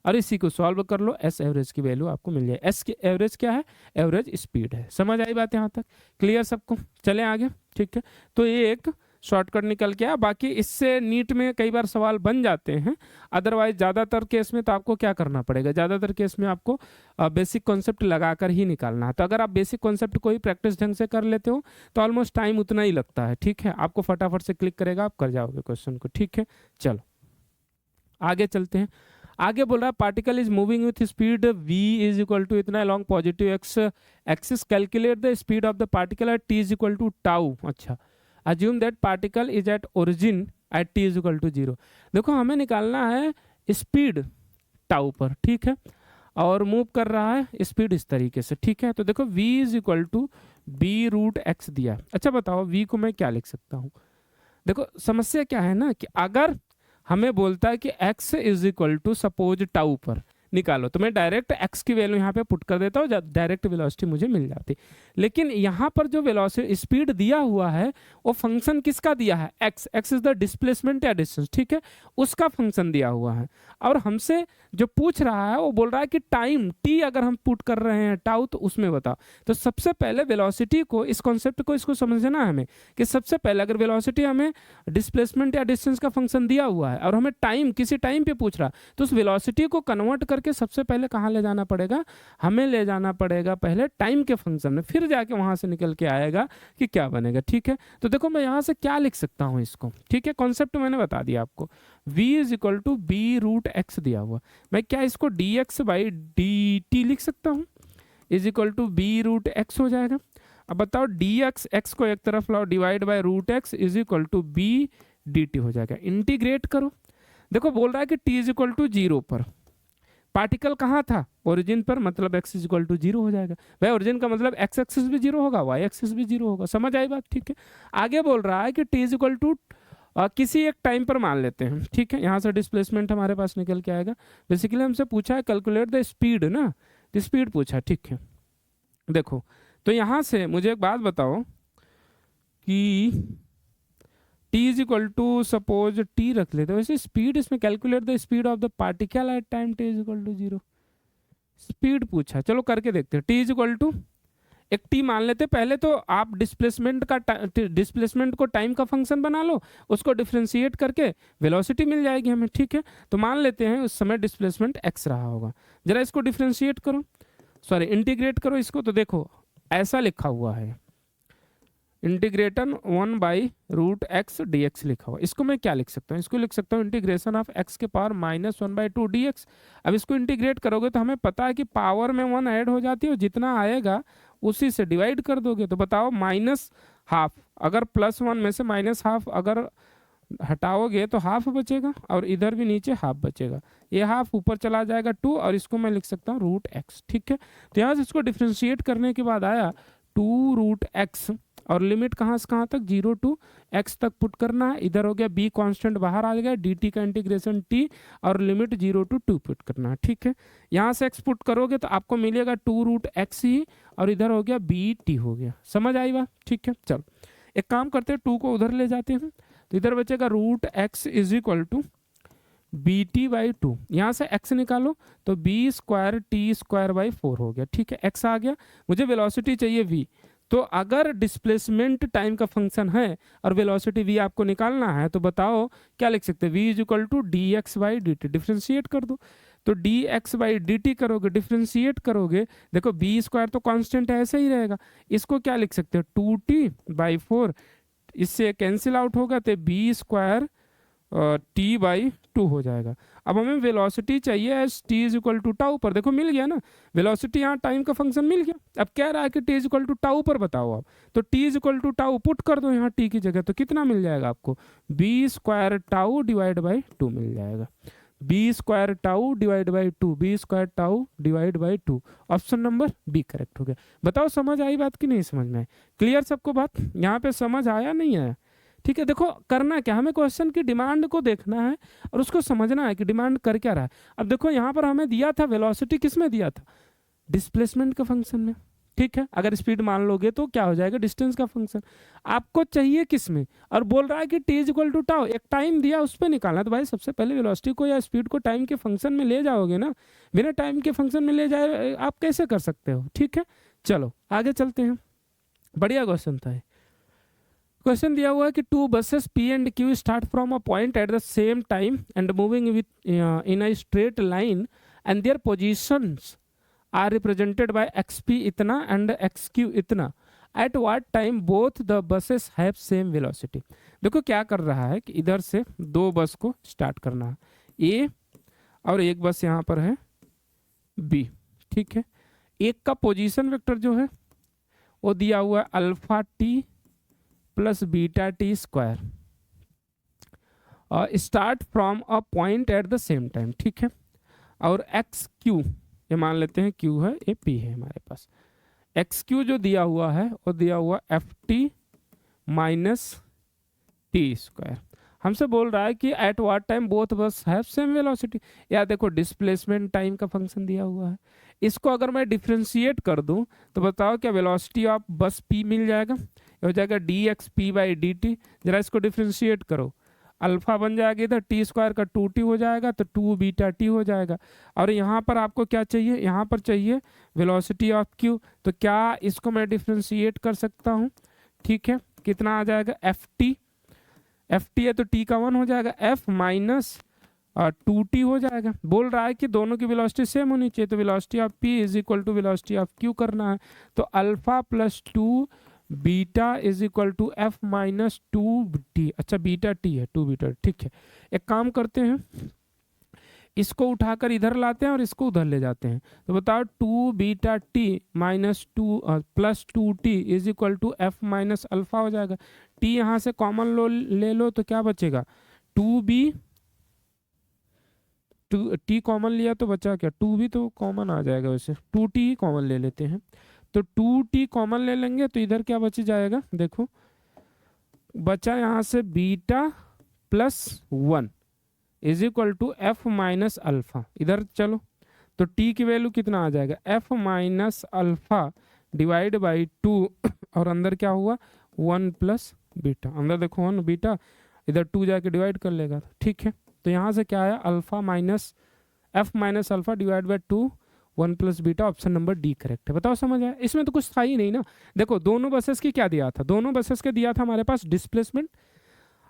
और इसी को सॉल्व कर लो, एस एवरेज की वैल्यू आपको मिल जाए। एस की एवरेज क्या है, एवरेज स्पीड है। समझ आई बात यहाँ तक, क्लियर सबको, चले आगे, ठीक है। तो ये एक शॉर्टकट निकल के आया। बाकी इससे नीट में कई बार सवाल बन जाते हैं, अदरवाइज ज़्यादातर केस में तो आपको क्या करना पड़ेगा, ज़्यादातर केस में आपको बेसिक कॉन्सेप्ट लगाकर ही निकालना है। तो अगर आप बेसिक कॉन्सेप्ट को ही प्रैक्टिस ढंग से कर लेते हो तो ऑलमोस्ट टाइम उतना ही लगता है, ठीक है। आपको फटाफट से क्लिक करेगा, आप कर जाओगे क्वेश्चन को, ठीक है। चलो आगे चलते हैं। आगे बोल रहा है particle is moving with speed v is equal to इतना along positive x axis, calculate the speed of the particle at t is equal to tau. अच्छा, assume that particle is at origin at t is equal to 0। देखो हमें निकालना है speed tau पर, ठीक है, और मूव कर रहा है स्पीड इस तरीके से, ठीक है। तो देखो v is equal to B root X दिया। अच्छा बताओ v को मैं क्या लिख सकता हूँ। देखो समस्या क्या है ना कि अगर हमें बोलता है कि x is equal to suppose tau पर निकालो, तो मैं डायरेक्ट x की वैल्यू यहाँ पे पुट कर देता हूँ, डायरेक्ट वेलोसिटी मुझे मिल जाती। लेकिन यहाँ पर जो वेलोसिटी स्पीड दिया हुआ है वो फंक्शन किसका दिया है, x। x is the displacement या डिस्टेंस, ठीक है, उसका फंक्शन दिया हुआ है। और हमसे जो पूछ रहा है वो बोल रहा है कि टाइम t अगर हम पुट कर रहे हैं टाउ तो उसमें बताओ। तो सबसे पहले वेलोसिटी को, इस कॉन्सेप्ट को इसको समझना है हमें कि सबसे पहले अगर वेलोसिटी हमें डिस्प्लेसमेंट या डिस्टेंस का फंक्शन दिया हुआ है और हमें टाइम किसी टाइम पे पूछ रहा, तो उस वेलोसिटी को कन्वर्ट करके सबसे पहले कहाँ ले जाना पड़ेगा, हमें ले जाना पड़ेगा पहले टाइम के फंक्शन में, फिर जाके वहां से निकल के आएगा कि क्या बनेगा, ठीक है। तो देखो मैं यहाँ से क्या लिख सकता हूँ इसको, ठीक है, कॉन्सेप्ट मैंने बता दिया आपको। v is equal to B root X दिया हुआ, मैं क्या इसको dx बाई dt लिख सकता हूँ, is equal to B root X हो जाएगा। अब बताओ dx, x को एक तरफ लाओ, divide by root x is equal to B dt हो जाएगा। इंटीग्रेट करो, देखो बोल रहा है कि t इज इक्वल टू 0 पर पार्टिकल कहाँ था, ओरिजिन पर, मतलब x इज इक्वल टू 0 हो जाएगा। भाई ओरिजिन का मतलब x एक्सिस भी 0 होगा, y एक्सिस भी 0 होगा, समझ आई बात, ठीक है। आगे बोल रहा है कि t इज इक्वल टू किसी एक टाइम पर मान लेते हैं, ठीक है। यहाँ से डिस्प्लेसमेंट हमारे पास निकल के आएगा। बेसिकली हमसे पूछा है कैलकुलेट द स्पीड ना, तो स्पीड पूछा, ठीक है। देखो तो यहाँ से मुझे एक बात बताओ कि t is equal to suppose t रख लेते हैं, वैसे स्पीड इसमें calculate the speed of the particle at time t is equal to 0, speed पूछा, चलो करके देखते हैं। t इज इक्वल टू एक t मान लेते, पहले तो आप डिस्प्लेसमेंट को टाइम का फंक्शन बना लो, उसको डिफ्रेंशिएट करके वेलोसिटी मिल जाएगी हमें, ठीक है। तो मान लेते हैं उस समय डिस्प्लेसमेंट x रहा होगा, जरा इसको डिफ्रेंशिएट करो, सॉरी इंटीग्रेट करो इसको, तो देखो ऐसा लिखा हुआ है integration 1 by root x d x लिखा हुआ। इसको मैं क्या लिख सकता हूँ, इसको लिख सकता हूँ इंटीग्रेशन ऑफ एक्स के पावर -1 बाई 2 डी एक्स। अब इसको इंटीग्रेट करोगे तो हमें पता है कि पावर में 1 ऐड हो जाती है और जितना आएगा उसी से डिवाइड कर दोगे। तो बताओ -½ अगर +1 में से -½ अगर हटाओगे तो हाफ बचेगा और इधर भी नीचे हाफ बचेगा, ये हाफ ऊपर चला जाएगा 2 और इसको मैं लिख सकता हूँ रूट एक्स, ठीक है। तो यहाँ से इसको डिफ्रेंशिएट करने के बाद आया 2 रूट एक्स और लिमिट कहाँ से कहाँ तक 0 टू x तक पुट करना है। इधर हो गया b कांस्टेंट बाहर आ गया, dt का इंटीग्रेशन t और लिमिट 0 टू 2 पुट करना है, ठीक है। यहाँ से x पुट करोगे तो आपको मिलेगा 2 रूट एक्स ही और इधर हो गया bt हो गया, समझ आई बात, ठीक है। चलो एक काम करते हैं, 2 को उधर ले जाते हैं, तो इधर बचेगा root x is equal to b t by 2, यहाँ से x निकालो तो b square t square by 4 हो गया, ठीक है। x आ गया, मुझे वेलोसिटी चाहिए v, तो अगर डिस्प्लेसमेंट टाइम का फंक्शन है और वेलोसिटी v आपको निकालना है तो बताओ क्या लिख सकते हैं, v is equal to d x by d t, differentiate कर दो। तो d x by d t करोगे, डिफ्रेंशिएट करोगे, देखो बी स्क्वायर तो कांस्टेंट है ऐसे ही रहेगा, इसको क्या लिख सकते हो 2t बाई 4, इससे कैंसिल आउट होगा तो बी स्क्वायर टी बाई 2 हो जाएगा। अब हमें वेलोसिटी चाहिए as t is equal to tau पर, देखो मिल गया ना वेलोसिटी, यहाँ टाइम का फंक्शन मिल गया। अब कह रहा है कि t is equal to tau पर बताओ आप, तो t is equal to tau put कर दो यहाँ टी की जगह, तो कितना मिल जाएगा आपको b square tau divide by 2 मिल जाएगा, b square tau divide by 2, b square tau divide by 2, option number b correct हो गया। बताओ समझ आई बात कि नहीं समझ में आई, क्लियर सबको बात, यहाँ पे समझ आया नहीं आया, ठीक है। देखो करना क्या, हमें क्वेश्चन की डिमांड को देखना है और उसको समझना है कि डिमांड कर क्या रहा है। अब देखो यहाँ पर हमें दिया था वेलोसिटी, किस में दिया था, डिस्प्लेसमेंट का फंक्शन में, ठीक है। अगर स्पीड मान लोगे तो क्या हो जाएगा, डिस्टेंस का फंक्शन। आपको चाहिए किस में, और बोल रहा है कि t is equal to tau, एक टाइम दिया उस पर निकालना, तो भाई सबसे पहले वेलोसिटी को या स्पीड को टाइम के फंक्शन में ले जाओगे ना, बिना टाइम के फंक्शन में ले जाए आप कैसे कर सकते हो, ठीक है। चलो आगे चलते हैं, बढ़िया क्वेश्चन था। क्वेश्चन दिया हुआ है कि two buses p and q start from a point at the same time and moving within a straight line and their positions are represented by x p इतना एंड एक्सक्यू इतना, at what time both the buses have same velocity. देखो क्या कर रहा है कि इधर से दो बस को स्टार्ट करना है, ए और एक बस यहाँ पर है बी, ठीक है। एक का पोजीशन वेक्टर जो है वो दिया हुआ है alpha T plus beta T square, start from a point at the same time, ठीक है। और एक्स क्यू ये मान लेते हैं क्यू है, ये पी है हमारे पास। एक्स क्यू जो दिया हुआ है वो दिया हुआ F T minus T square. हमसे बोल रहा है कि एट व्हाट टाइम बोथ बस हैव सेम वेलोसिटी। या देखो डिस्प्लेसमेंट टाइम का फंक्शन दिया हुआ है, इसको अगर मैं डिफ्रेंशिएट कर दूं तो बताओ क्या वेलोसिटी ऑफ बस पी मिल जाएगा, ये हो जाएगा D x P by d T. जरा इसको डिफ्रेंशिएट करो, अल्फा बन जाएगा इधर टी स्क्वायर का 2t हो जाएगा तो 2 बीटा टी हो जाएगा। और यहाँ पर आपको क्या चाहिए, यहाँ पर चाहिए वेलोसिटी ऑफ क्यू, तो क्या इसको मैं डिफ्रेंशिएट कर सकता हूँ, ठीक है। कितना आ जाएगा एफ टी है तो टी का 1 हो जाएगा, एफ माइनस 2t हो जाएगा। बोल रहा है कि दोनों की वेलोसिटी सेम होनी चाहिए, तो velocity of p is equal to velocity of q करना है, तो alpha plus 2 beta is equal to f minus 2t। अच्छा बीटा टी है 2 बीटा, ठीक है। एक काम करते हैं, इसको उठाकर इधर लाते हैं और इसको उधर ले जाते हैं, तो बताओ 2 beta t minus 2 plus 2t is equal to f minus alpha हो जाएगा। टी यहाँ से कॉमन ले लो तो क्या बचेगा 2b, टी कॉमन लिया तो बचा क्या 2b, तो कॉमन आ जाएगा, वैसे 2t ही कॉमन ले लेते हैं, तो 2t कॉमन ले लेंगे तो इधर क्या बच जाएगा, देखो बचा यहाँ से beta plus 1 is equal to f minus alpha. इधर चलो तो t की वैल्यू कितना आ जाएगा f minus alpha divide by 2 और अंदर क्या हुआ 1 प्लस बीटा, अंदर देखो 1 बीटा, इधर 2 जाके डिवाइड कर लेगा, ठीक है। तो यहाँ से क्या आया alpha minus F minus alpha divide by 2 1 plus beta, option number D correct है। बताओ समझ आया, इसमें तो कुछ था ही नहीं ना। देखो दोनों बसेस की क्या दिया था, दोनों बसेस के दिया था हमारे पास डिस्प्लेसमेंट,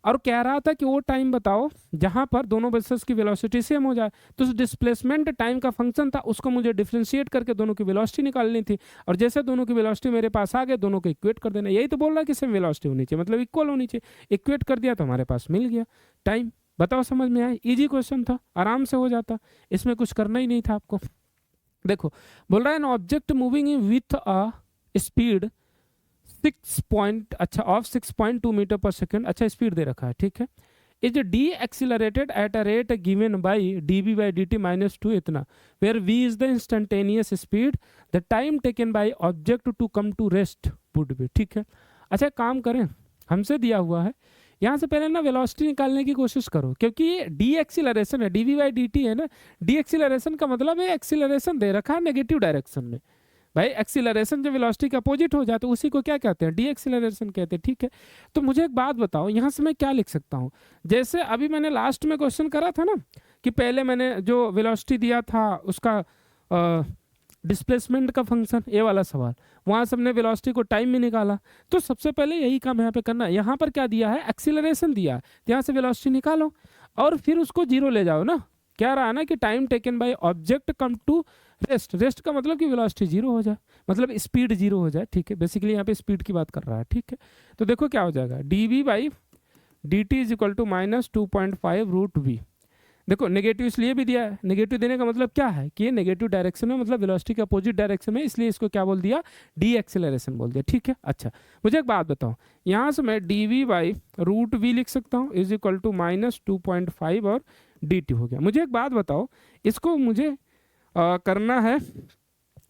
और कह रहा था कि वो टाइम बताओ जहां पर दोनों बसेस की वेलोसिटी सेम हो जाए, तो उस डिस्प्लेसमेंट टाइम का फंक्शन था, उसको मुझे डिफरेंशिएट करके दोनों की वेलोसिटी निकालनी थी, और जैसे दोनों की वेलोसिटी मेरे पास आ गए दोनों को इक्वेट कर देना। यही तो बोल रहा है कि सेम वेलोसिटी होनी चाहिए, मतलब इक्वल होनी चाहिए, इक्वेट कर दिया तो हमारे पास मिल गया टाइम। बताओ समझ में आया, इजी क्वेश्चन था, आराम से हो जाता, इसमें कुछ करना ही नहीं था आपको। देखो बोल रहा है an object moving with a speed 6.2 metre per second, अच्छा स्पीड दे रखा है, ठीक है, is decelerated at a rate given by d b by d t minus 2 इतना, where v is the instantaneous speed, the time taken by object to come to rest would be, ठीक है। अच्छा काम करें, हमसे दिया हुआ है, यहाँ से पहले ना वेलोसिटी निकालने की कोशिश करो, क्योंकि ये डी एक्सिलरेशन है, d v by d t है ना, डी एक्सिलरेशन का मतलब है एक्सिलरेशन दे रखा है नेगेटिव डायरेक्शन में। भाई एक्सिलरेशन जब वेलोसिटी के अपोजिट हो जाए तो उसी को क्या कहते हैं डी एक्सिलरेशन कहते हैं, ठीक है। तो मुझे एक बात बताओ, यहाँ से मैं क्या लिख सकता हूँ, जैसे अभी मैंने लास्ट में क्वेश्चन करा था ना कि पहले मैंने जो वेलोसिटी दिया था उसका डिस्प्लेसमेंट का फंक्शन, ये वाला सवाल, वहाँ से हमने वेलोसिटी को टाइम में निकाला, तो सबसे पहले यही काम यहाँ पे करना है। यहाँ पर क्या दिया है एक्सिलरेशन दिया है, तो यहाँ से वेलोसिटी निकालो और फिर उसको जीरो ले जाओ ना, क्या रहा ना कि time taken by object come to rest, rest का मतलब कि वेलोसिटी जीरो हो जाए, मतलब स्पीड जीरो हो जाए, ठीक है। बेसिकली यहाँ पे स्पीड की बात कर रहा है, ठीक है। तो देखो क्या हो जाएगा d v by d t is equal to minus 2.5 root v. देखो नेगेटिव इसलिए भी दिया है, नेगेटिव देने का मतलब क्या है कि ये नेगेटिव डायरेक्शन में, मतलब वेलोसिटी के अपोजिट डायरेक्शन में, इसलिए इसको क्या बोल दिया डी एक्सेलरेशन बोल दिया, ठीक है। अच्छा मुझे एक बात बताओ, यहाँ से मैं d v by root v लिख सकता हूँ इज इक्वल टू माइनस 2.5 और डी टी हो गया। मुझे एक बात बताओ, इसको मुझे करना है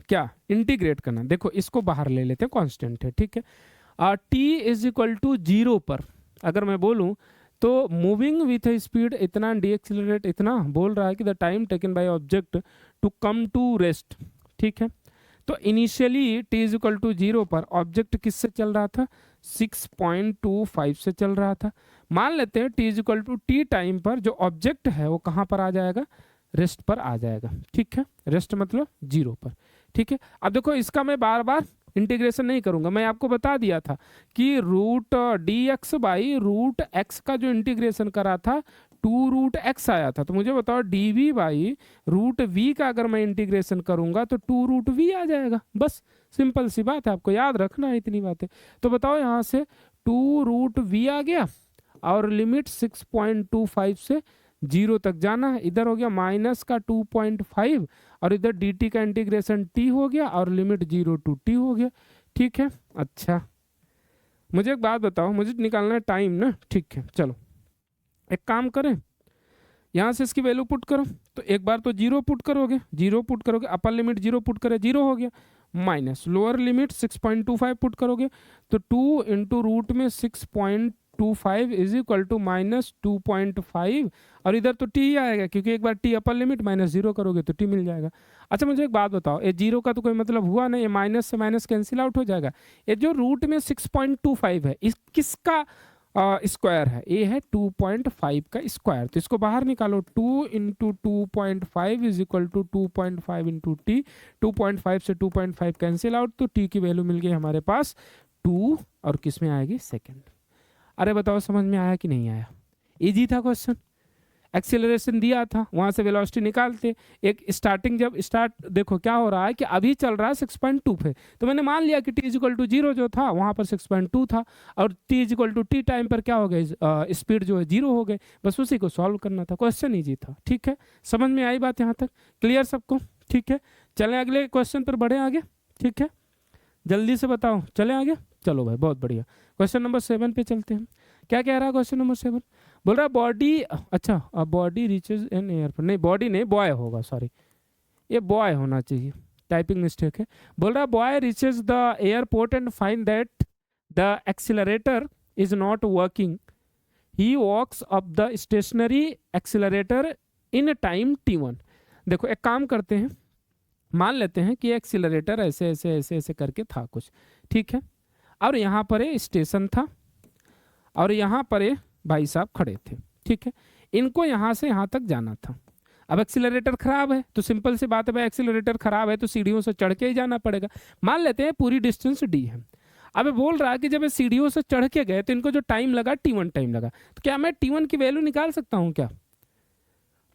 क्या इंटीग्रेट करना, देखो इसको बाहर ले लेते हैं, कांस्टेंट है, ठीक है। टी इज इक्वल टू 0 पर अगर मैं बोलूं तो मूविंग विथ स्पीड इतना, डी एक्सिलरेट इतना, बोल रहा है कि the time taken by object to come to rest, ठीक है। तो initially t is equal to 0 पर ऑब्जेक्ट किससे चल रहा था 6.25 से चल रहा था। मान लेते हैं t is equal to t time पर जो ऑब्जेक्ट है वो कहाँ पर आ जाएगा, रेस्ट पर आ जाएगा, ठीक है। रेस्ट मतलब 0 पर, ठीक है। अब देखो इसका मैं बार बार इंटीग्रेशन नहीं करूंगा। मैं आपको बता दिया था कि root dx by root x का जो इंटीग्रेशन करा था 2√x आया था। तो मुझे बताओ dv बाई रूट v का अगर मैं इंटीग्रेशन करूंगा तो 2√v आ जाएगा। बस सिंपल सी बात है, आपको याद रखना है इतनी बातें। तो बताओ यहाँ से 2√v आ गया और लिमिट 6.25 से 0 तक जाना है। इधर हो गया माइनस का 2.5 और इधर dt का इंटीग्रेशन t हो गया और लिमिट 0 to t हो गया। ठीक है, अच्छा मुझे एक बात बताओ, मुझे निकालना है टाइम ना। ठीक है, चलो एक काम करें, यहाँ से इसकी वैल्यू पुट करो। तो एक बार तो 0 पुट करोगे, 0 पुट करोगे, अपर लिमिट 0 पुट करे 0 हो गया, माइनस लोअर लिमिट 6.25 पुट करोगे तो 2 इंटू रूट में 6.25 इज इक्वल टू माइनस 2.5 और इधर तो t ही आएगा क्योंकि एक बार t अपर लिमिट माइनस 0 करोगे तो t मिल जाएगा। अच्छा मुझे एक बात बताओ, ये 0 का तो कोई मतलब हुआ नहीं, ये माइनस से माइनस कैंसिल आउट हो जाएगा। ये जो रूट में 6.25 है इस किसका स्क्वायर है? ये है 2.5 का स्क्वायर। तो इसको बाहर निकालो, 2 into 2.5 is equal to 2.5 into t. 2.5 से 2.5 कैंसिल आउट तो t की वैल्यू मिल गई हमारे पास 2 और किस में आएगी? सेकेंड। अरे बताओ समझ में आया कि नहीं आया? इजी था क्वेश्चन, एक्सीलरेशन दिया था, वहां से वेलोसिटी निकालते। एक स्टार्टिंग जब स्टार्ट देखो क्या हो रहा है कि अभी चल रहा है 6.2 पे, तो मैंने मान लिया कि t इक्वल टू 0 जो था वहां पर 6.2 था और t equal to t time पर क्या हो गया? स्पीड जो है 0 हो गए। बस उसी को सॉल्व करना था, क्वेश्चन ईजी था। ठीक है, समझ में आई बात यहाँ तक? क्लियर सबको? ठीक है, चले अगले क्वेश्चन पर बढ़े आगे। ठीक है, जल्दी से बताओ, चले आगे। चलो भाई बहुत बढ़िया, क्वेश्चन नंबर 7 पे चलते हैं। क्या कह रहा है क्वेश्चन नंबर 7? बोल रहा बॉडी, अच्छा बॉडी रीचेज एन एयरपोर्ट, नहीं बॉडी नहीं बॉय होगा, सॉरी ये बॉय होना चाहिए, टाइपिंग मिस्टेक है। बोल रहा boy reaches the airport and find that the accelerator is not working, he walks up the stationary accelerator in time t1। देखो एक काम करते हैं, मान लेते हैं कि एक्सीलरेटर ऐसे ऐसे ऐसे ऐसे करके था कुछ, ठीक है, और यहाँ पर स्टेशन था और यहाँ पर भाई साहब खड़े थे। ठीक है, इनको यहाँ से यहाँ तक जाना था। अब एक्सीलरेटर खराब है तो सिंपल सी बात है भाई, एक्सीलरेटर खराब है तो सीढ़ियों से चढ़ के ही जाना पड़ेगा। मान लेते हैं पूरी डिस्टेंस d है। अब बोल रहा है कि जब ये सीढ़ियों से चढ़ के गए तो इनको जो टाइम लगा t1 टाइम लगा, तो क्या मैं t1 की वैल्यू निकाल सकता हूँ क्या?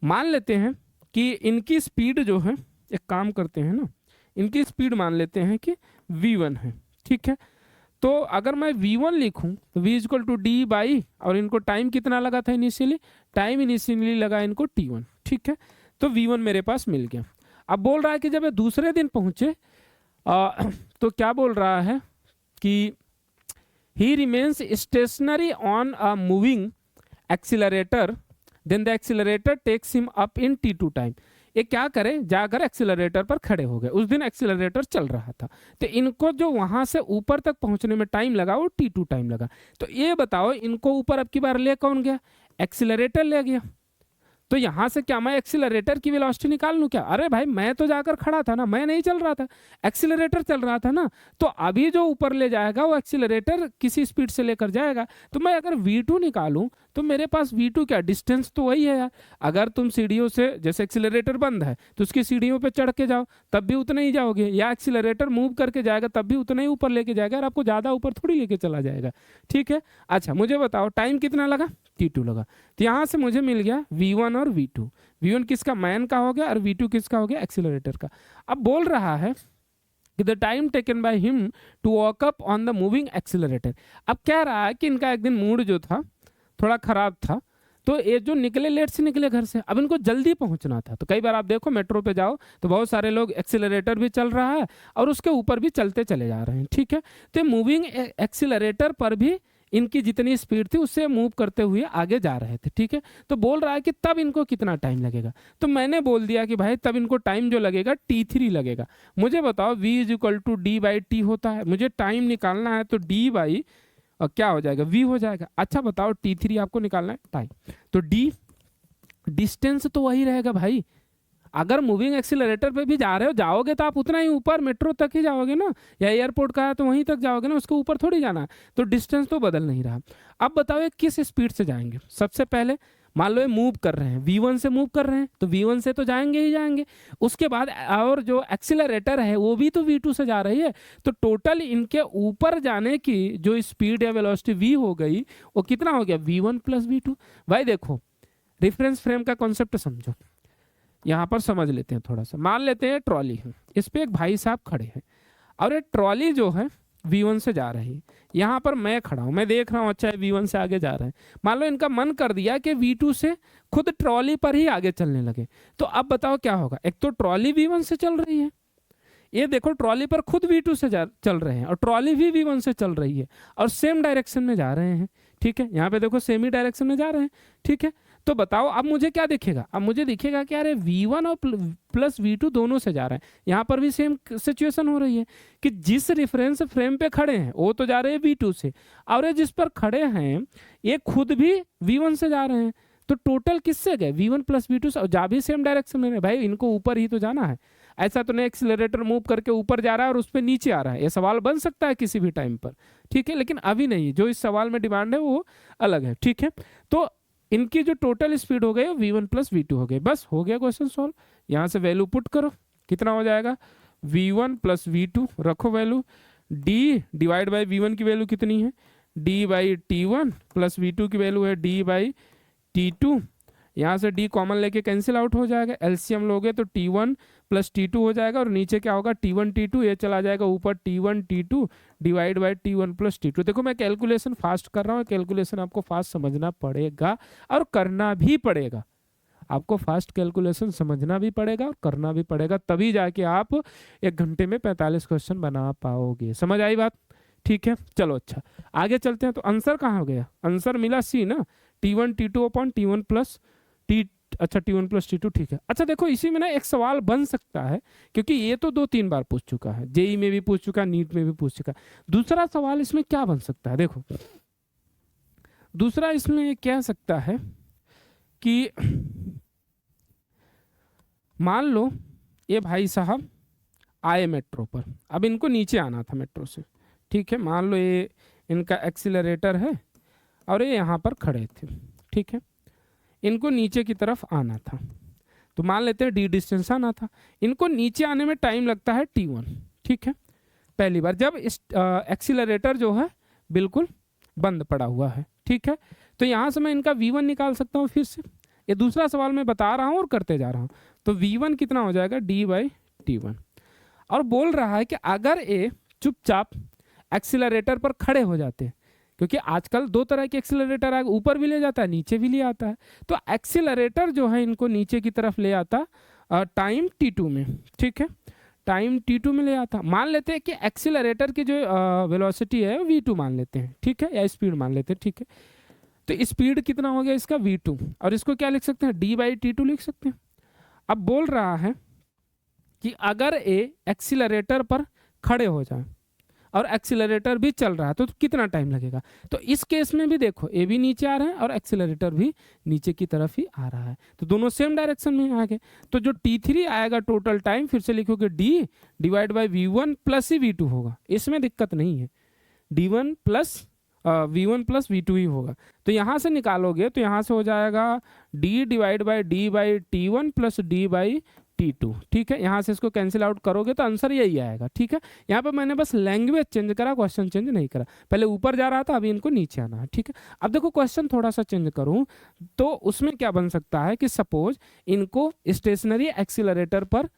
मान लेते हैं कि इनकी स्पीड जो है, एक काम करते हैं ना, इनकी स्पीड मान लेते हैं कि v1 है। ठीक है, तो अगर मैं v1 लिखूं तो v equal to D by, और इनको टाइम कितना लगा था इनिशियली? टाइम इनिशियली लगा इनको t1। ठीक है, तो v1 मेरे पास मिल गया। अब बोल रहा है कि जब ये दूसरे दिन पहुंचे तो क्या बोल रहा है कि he remains stationary on a moving accelerator, then the accelerator takes him up in t2 time. ये क्या करे, जाकर एक्सीलरेटर पर खड़े हो गए। उस दिन एक्सीलरेटर चल रहा था तो इनको जो वहां से ऊपर तक पहुंचने में टाइम लगा वो t2 टाइम लगा। तो ये बताओ इनको ऊपर अब की बार ले कौन गया? एक्सीलरेटर ले गया। तो यहाँ से क्या मैं एक्सीलरेटर की वेलोसिटी निकाल लूँ क्या? अरे भाई मैं तो जाकर खड़ा था ना, मैं नहीं चल रहा था, एक्सीलरेटर चल रहा था ना। तो अभी जो ऊपर ले जाएगा वो एक्सीलरेटर किसी स्पीड से लेकर जाएगा। तो मैं अगर v2 निकालूं तो मेरे पास v2 क्या, डिस्टेंस तो वही है यार। अगर तुम सीढ़ियों से, जैसे एक्सीलरेटर बंद है तो उसकी सीढ़ियों पे चढ़ के जाओ तब भी उतना ही जाओगे, या एक्सीलरेटर मूव करके जाएगा तब भी उतना ही ऊपर लेके जाएगा, और आपको ज़्यादा ऊपर थोड़ी लेके चला जाएगा। ठीक है, अच्छा मुझे बताओ टाइम कितना लगा? t2 लगा। तो यहाँ से मुझे मिल गया v1 और v2। v1 किसका? मैन का हो गया, और v2 किसका हो गया? एक्सीलरेटर का। अब बोल रहा है कि the time taken by him to walk up on the moving accelerator. अब कह रहा है कि इनका एक दिन मूड जो था थोड़ा खराब था, तो ये जो निकले लेट से निकले घर से, अब इनको जल्दी पहुंचना था। तो कई बार आप देखो मेट्रो पे जाओ तो बहुत सारे लोग एक्सीलरेटर भी चल रहा है और उसके ऊपर भी चलते चले जा रहे हैं। ठीक है, तो मूविंग एक्सीलरेटर पर भी इनकी जितनी स्पीड थी उससे मूव करते हुए आगे जा रहे थे। ठीक है, तो बोल रहा है कि तब इनको कितना टाइम लगेगा? तो मैंने बोल दिया कि भाई तब इनको टाइम जो लगेगा t3 लगेगा। मुझे बताओ v is equal to D by T होता है, मुझे टाइम निकालना है तो d बाई क्या हो जाएगा? v हो जाएगा। अच्छा बताओ t3 आपको निकालना है टाइम, तो d डिस्टेंस तो वही रहेगा भाई। अगर मूविंग एक्सीलरेटर पे भी जा रहे हो, जाओगे तो आप उतना ही ऊपर मेट्रो तक ही जाओगे ना, या एयरपोर्ट का है तो वहीं तक जाओगे ना, उसके ऊपर थोड़ी जाना है। तो डिस्टेंस तो बदल नहीं रहा। अब बताओ किस स्पीड से जाएंगे? सबसे पहले मान लो ये मूव कर रहे हैं, v1 से मूव कर रहे हैं, तो v1 से तो जाएंगे ही जाएंगे। उसके बाद और जो एक्सीलरेटर है वो भी तो v2 से जा रही है, तो टोटल इनके ऊपर जाने की जो स्पीड या वेलोसिटी v हो गई वो कितना हो गया, v1 प्लस v2। भाई देखो रेफरेंस फ्रेम का कॉन्सेप्ट समझो, यहाँ पर समझ लेते हैं थोड़ा सा। मान लेते हैं ट्रॉली है, इस पे एक भाई साहब खड़े हैं और ये ट्रॉली जो है v1 से जा रही है। यहाँ पर मैं खड़ा हूँ, मैं देख रहा हूँ अच्छा v1 से आगे जा रहे हैं। मान लो इनका मन कर दिया कि v2 से खुद ट्रॉली पर ही आगे चलने लगे, तो अब बताओ क्या होगा। एक तो ट्रॉली v1 से चल रही है, ये देखो ट्रॉली पर खुद v2 से चल रहे हैं और ट्रॉली भी v1 से चल रही है और सेम डायरेक्शन में जा रहे हैं, ठीक है। यहाँ पे देखो सेम ही डायरेक्शन में जा रहे हैं, ठीक है। तो बताओ अब मुझे क्या दिखेगा, अब मुझे दिखेगा कि अरे v1 और प्लस v2 दोनों से जा रहे हैं। यहाँ पर भी सेम सिचुएशन हो रही है कि जिस रेफरेंस फ्रेम पे खड़े हैं वो तो जा रहे हैं v2 से, और ये जिस पर खड़े हैं ये खुद भी v1 से जा रहे हैं। तो टोटल किससे गए, v1 प्लस v2 से, जा भी सेम डायरेक्शन में। भाई इनको ऊपर ही तो जाना है, ऐसा तो नहीं एक्सीलरेटर मूव करके ऊपर जा रहा है और उस पर नीचे आ रहा है। ये सवाल बन सकता है किसी भी टाइम पर, ठीक है, लेकिन अभी नहीं, जो इस सवाल में डिमांड है वो अलग है, ठीक है। तो इनकी जो टोटल स्पीड हो गई v1 प्लस v2 हो गई, बस हो गया क्वेश्चन सॉल्व। यहाँ से वैल्यू पुट करो, कितना हो जाएगा, v1 प्लस v2 रखो value, d divide by v1 की वैल्यू कितनी है, d by t1 plus v2 की वैल्यू है d बाई t2। यहाँ से d कॉमन लेके कैंसिल आउट हो जाएगा, एलसीएम लोगे तो t1 प्लस t2 हो जाएगा और नीचे क्या होगा t1 t2, ये चला जाएगा ऊपर t1 t2 divide by t1 plus t2। देखो मैं कैलकुलेशन फास्ट कर रहा हूँ, कैलकुलेशन आपको फास्ट समझना पड़ेगा और करना भी पड़ेगा। आपको फास्ट कैलकुलेशन समझना भी पड़ेगा और करना भी पड़ेगा, तभी जाके आप 1 घंटे में 45 क्वेश्चन बना पाओगे। समझ आई बात, ठीक है। चलो अच्छा आगे चलते हैं। तो आंसर कहाँ हो गया, आंसर मिला सी ना, t1 t2 upon t1 plus t, अच्छा t1 प्लस t2, ठीक है। अच्छा देखो इसी में ना एक सवाल बन सकता है, क्योंकि ये तो 2-3 बार पूछ चुका है, जेई में भी पूछ चुका, नीट में भी पूछ चुका। दूसरा सवाल इसमें क्या बन सकता है, देखो दूसरा इसमें ये कह सकता है कि मान लो ये भाई साहब आए मेट्रो पर, अब इनको नीचे आना था मेट्रो से, ठीक है। मान लो ये इनका एक्सीलरेटर है और ये यहाँ पर खड़े थे, ठीक है। इनको नीचे की तरफ आना था, तो मान लेते हैं d डिस्टेंस आना था। इनको नीचे आने में टाइम लगता है t1, ठीक है। पहली बार जब इस एक्सीलरेटर जो है बिल्कुल बंद पड़ा हुआ है, ठीक है। तो यहाँ से मैं इनका v1 निकाल सकता हूँ फिर से, ये दूसरा सवाल मैं बता रहा हूँ और करते जा रहा हूँ। तो v1 कितना हो जाएगा, d बाई t1। और बोल रहा है कि अगर ये चुपचाप एक्सीलरेटर पर खड़े हो जाते हैं, क्योंकि आजकल 2 तरह के एक्सीलरेटर है, ऊपर भी ले जाता है नीचे भी ले आता है। तो एक्सीलरेटर जो है इनको नीचे की तरफ ले आता टाइम t2 में, ठीक है, टाइम t2 में ले आता। मान लेते हैं कि एक्सीलरेटर की जो वेलोसिटी है v2 मान लेते हैं, ठीक है, या स्पीड मान लेते हैं, ठीक है। तो स्पीड कितना हो गया इसका v2, और इसको क्या लिख सकते हैं, d बाई t2 लिख सकते हैं। अब बोल रहा है कि अगर ए एक्सीलरेटर पर खड़े हो जाए और एक्सीलरेटर भी चल रहा है तो कितना टाइम लगेगा। तो इस केस में भी देखो ए भी नीचे आ रहे हैं और एक्सीलरेटर भी नीचे की तरफ ही आ रहा है, तो दोनों सेम डायरेक्शन में आ गए। तो जो t3 आएगा टोटल टाइम, फिर से लिखोगे d divide by v1 plus he v2 होगा, इसमें दिक्कत नहीं है, d1 plus v1 plus v2 ही होगा। तो यहाँ से निकालोगे तो यहाँ से हो जाएगा d divide by d by t1 plus d by t2, ठीक है। यहाँ से इसको कैंसिल आउट करोगे तो आंसर यही आएगा, ठीक है। यहाँ पे मैंने बस लैंग्वेज चेंज करा, क्वेश्चन चेंज नहीं करा। पहले ऊपर जा रहा था, अभी इनको नीचे आना है, ठीक है। अब देखो क्वेश्चन थोड़ा सा चेंज करूँ तो उसमें क्या बन सकता है कि सपोज इनको स्टेशनरी एक्सीलरेटर पर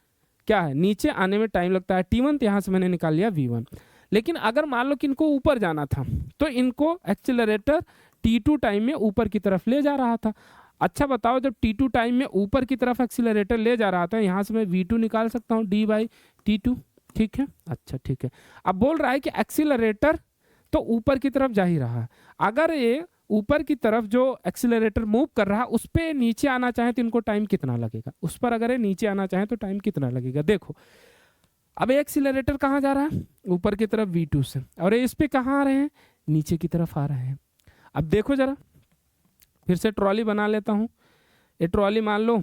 क्या है नीचे आने में टाइम लगता है t1, तो यहाँ से मैंने निकाल लिया v1। लेकिन अगर मान लो कि इनको ऊपर जाना था तो इनको एक्सीलरेटर t2 टाइम में ऊपर की तरफ ले जा रहा था। अच्छा बताओ, जब t2 टाइम में ऊपर की तरफ एक्सीलरेटर ले जा रहा था, यहाँ से मैं v2 निकाल सकता हूँ d बाई t2, ठीक है। अच्छा ठीक है, अब बोल रहा है कि एक्सीलरेटर तो ऊपर की तरफ जा ही रहा है, अगर ये ऊपर की तरफ जो एक्सीलरेटर मूव कर रहा है उस पर नीचे आना चाहे तो इनको टाइम कितना लगेगा, उस पर अगर ये नीचे आना चाहे तो टाइम कितना लगेगा। देखो अब एक्सीलरेटर कहाँ जा रहा है, ऊपर की तरफ v2 से, और इस पे कहाँ आ रहे हैं, नीचे की तरफ आ रहे हैं। अब देखो जरा फिर से ट्रॉली बना लेता हूँ, ये ट्रॉली मान लो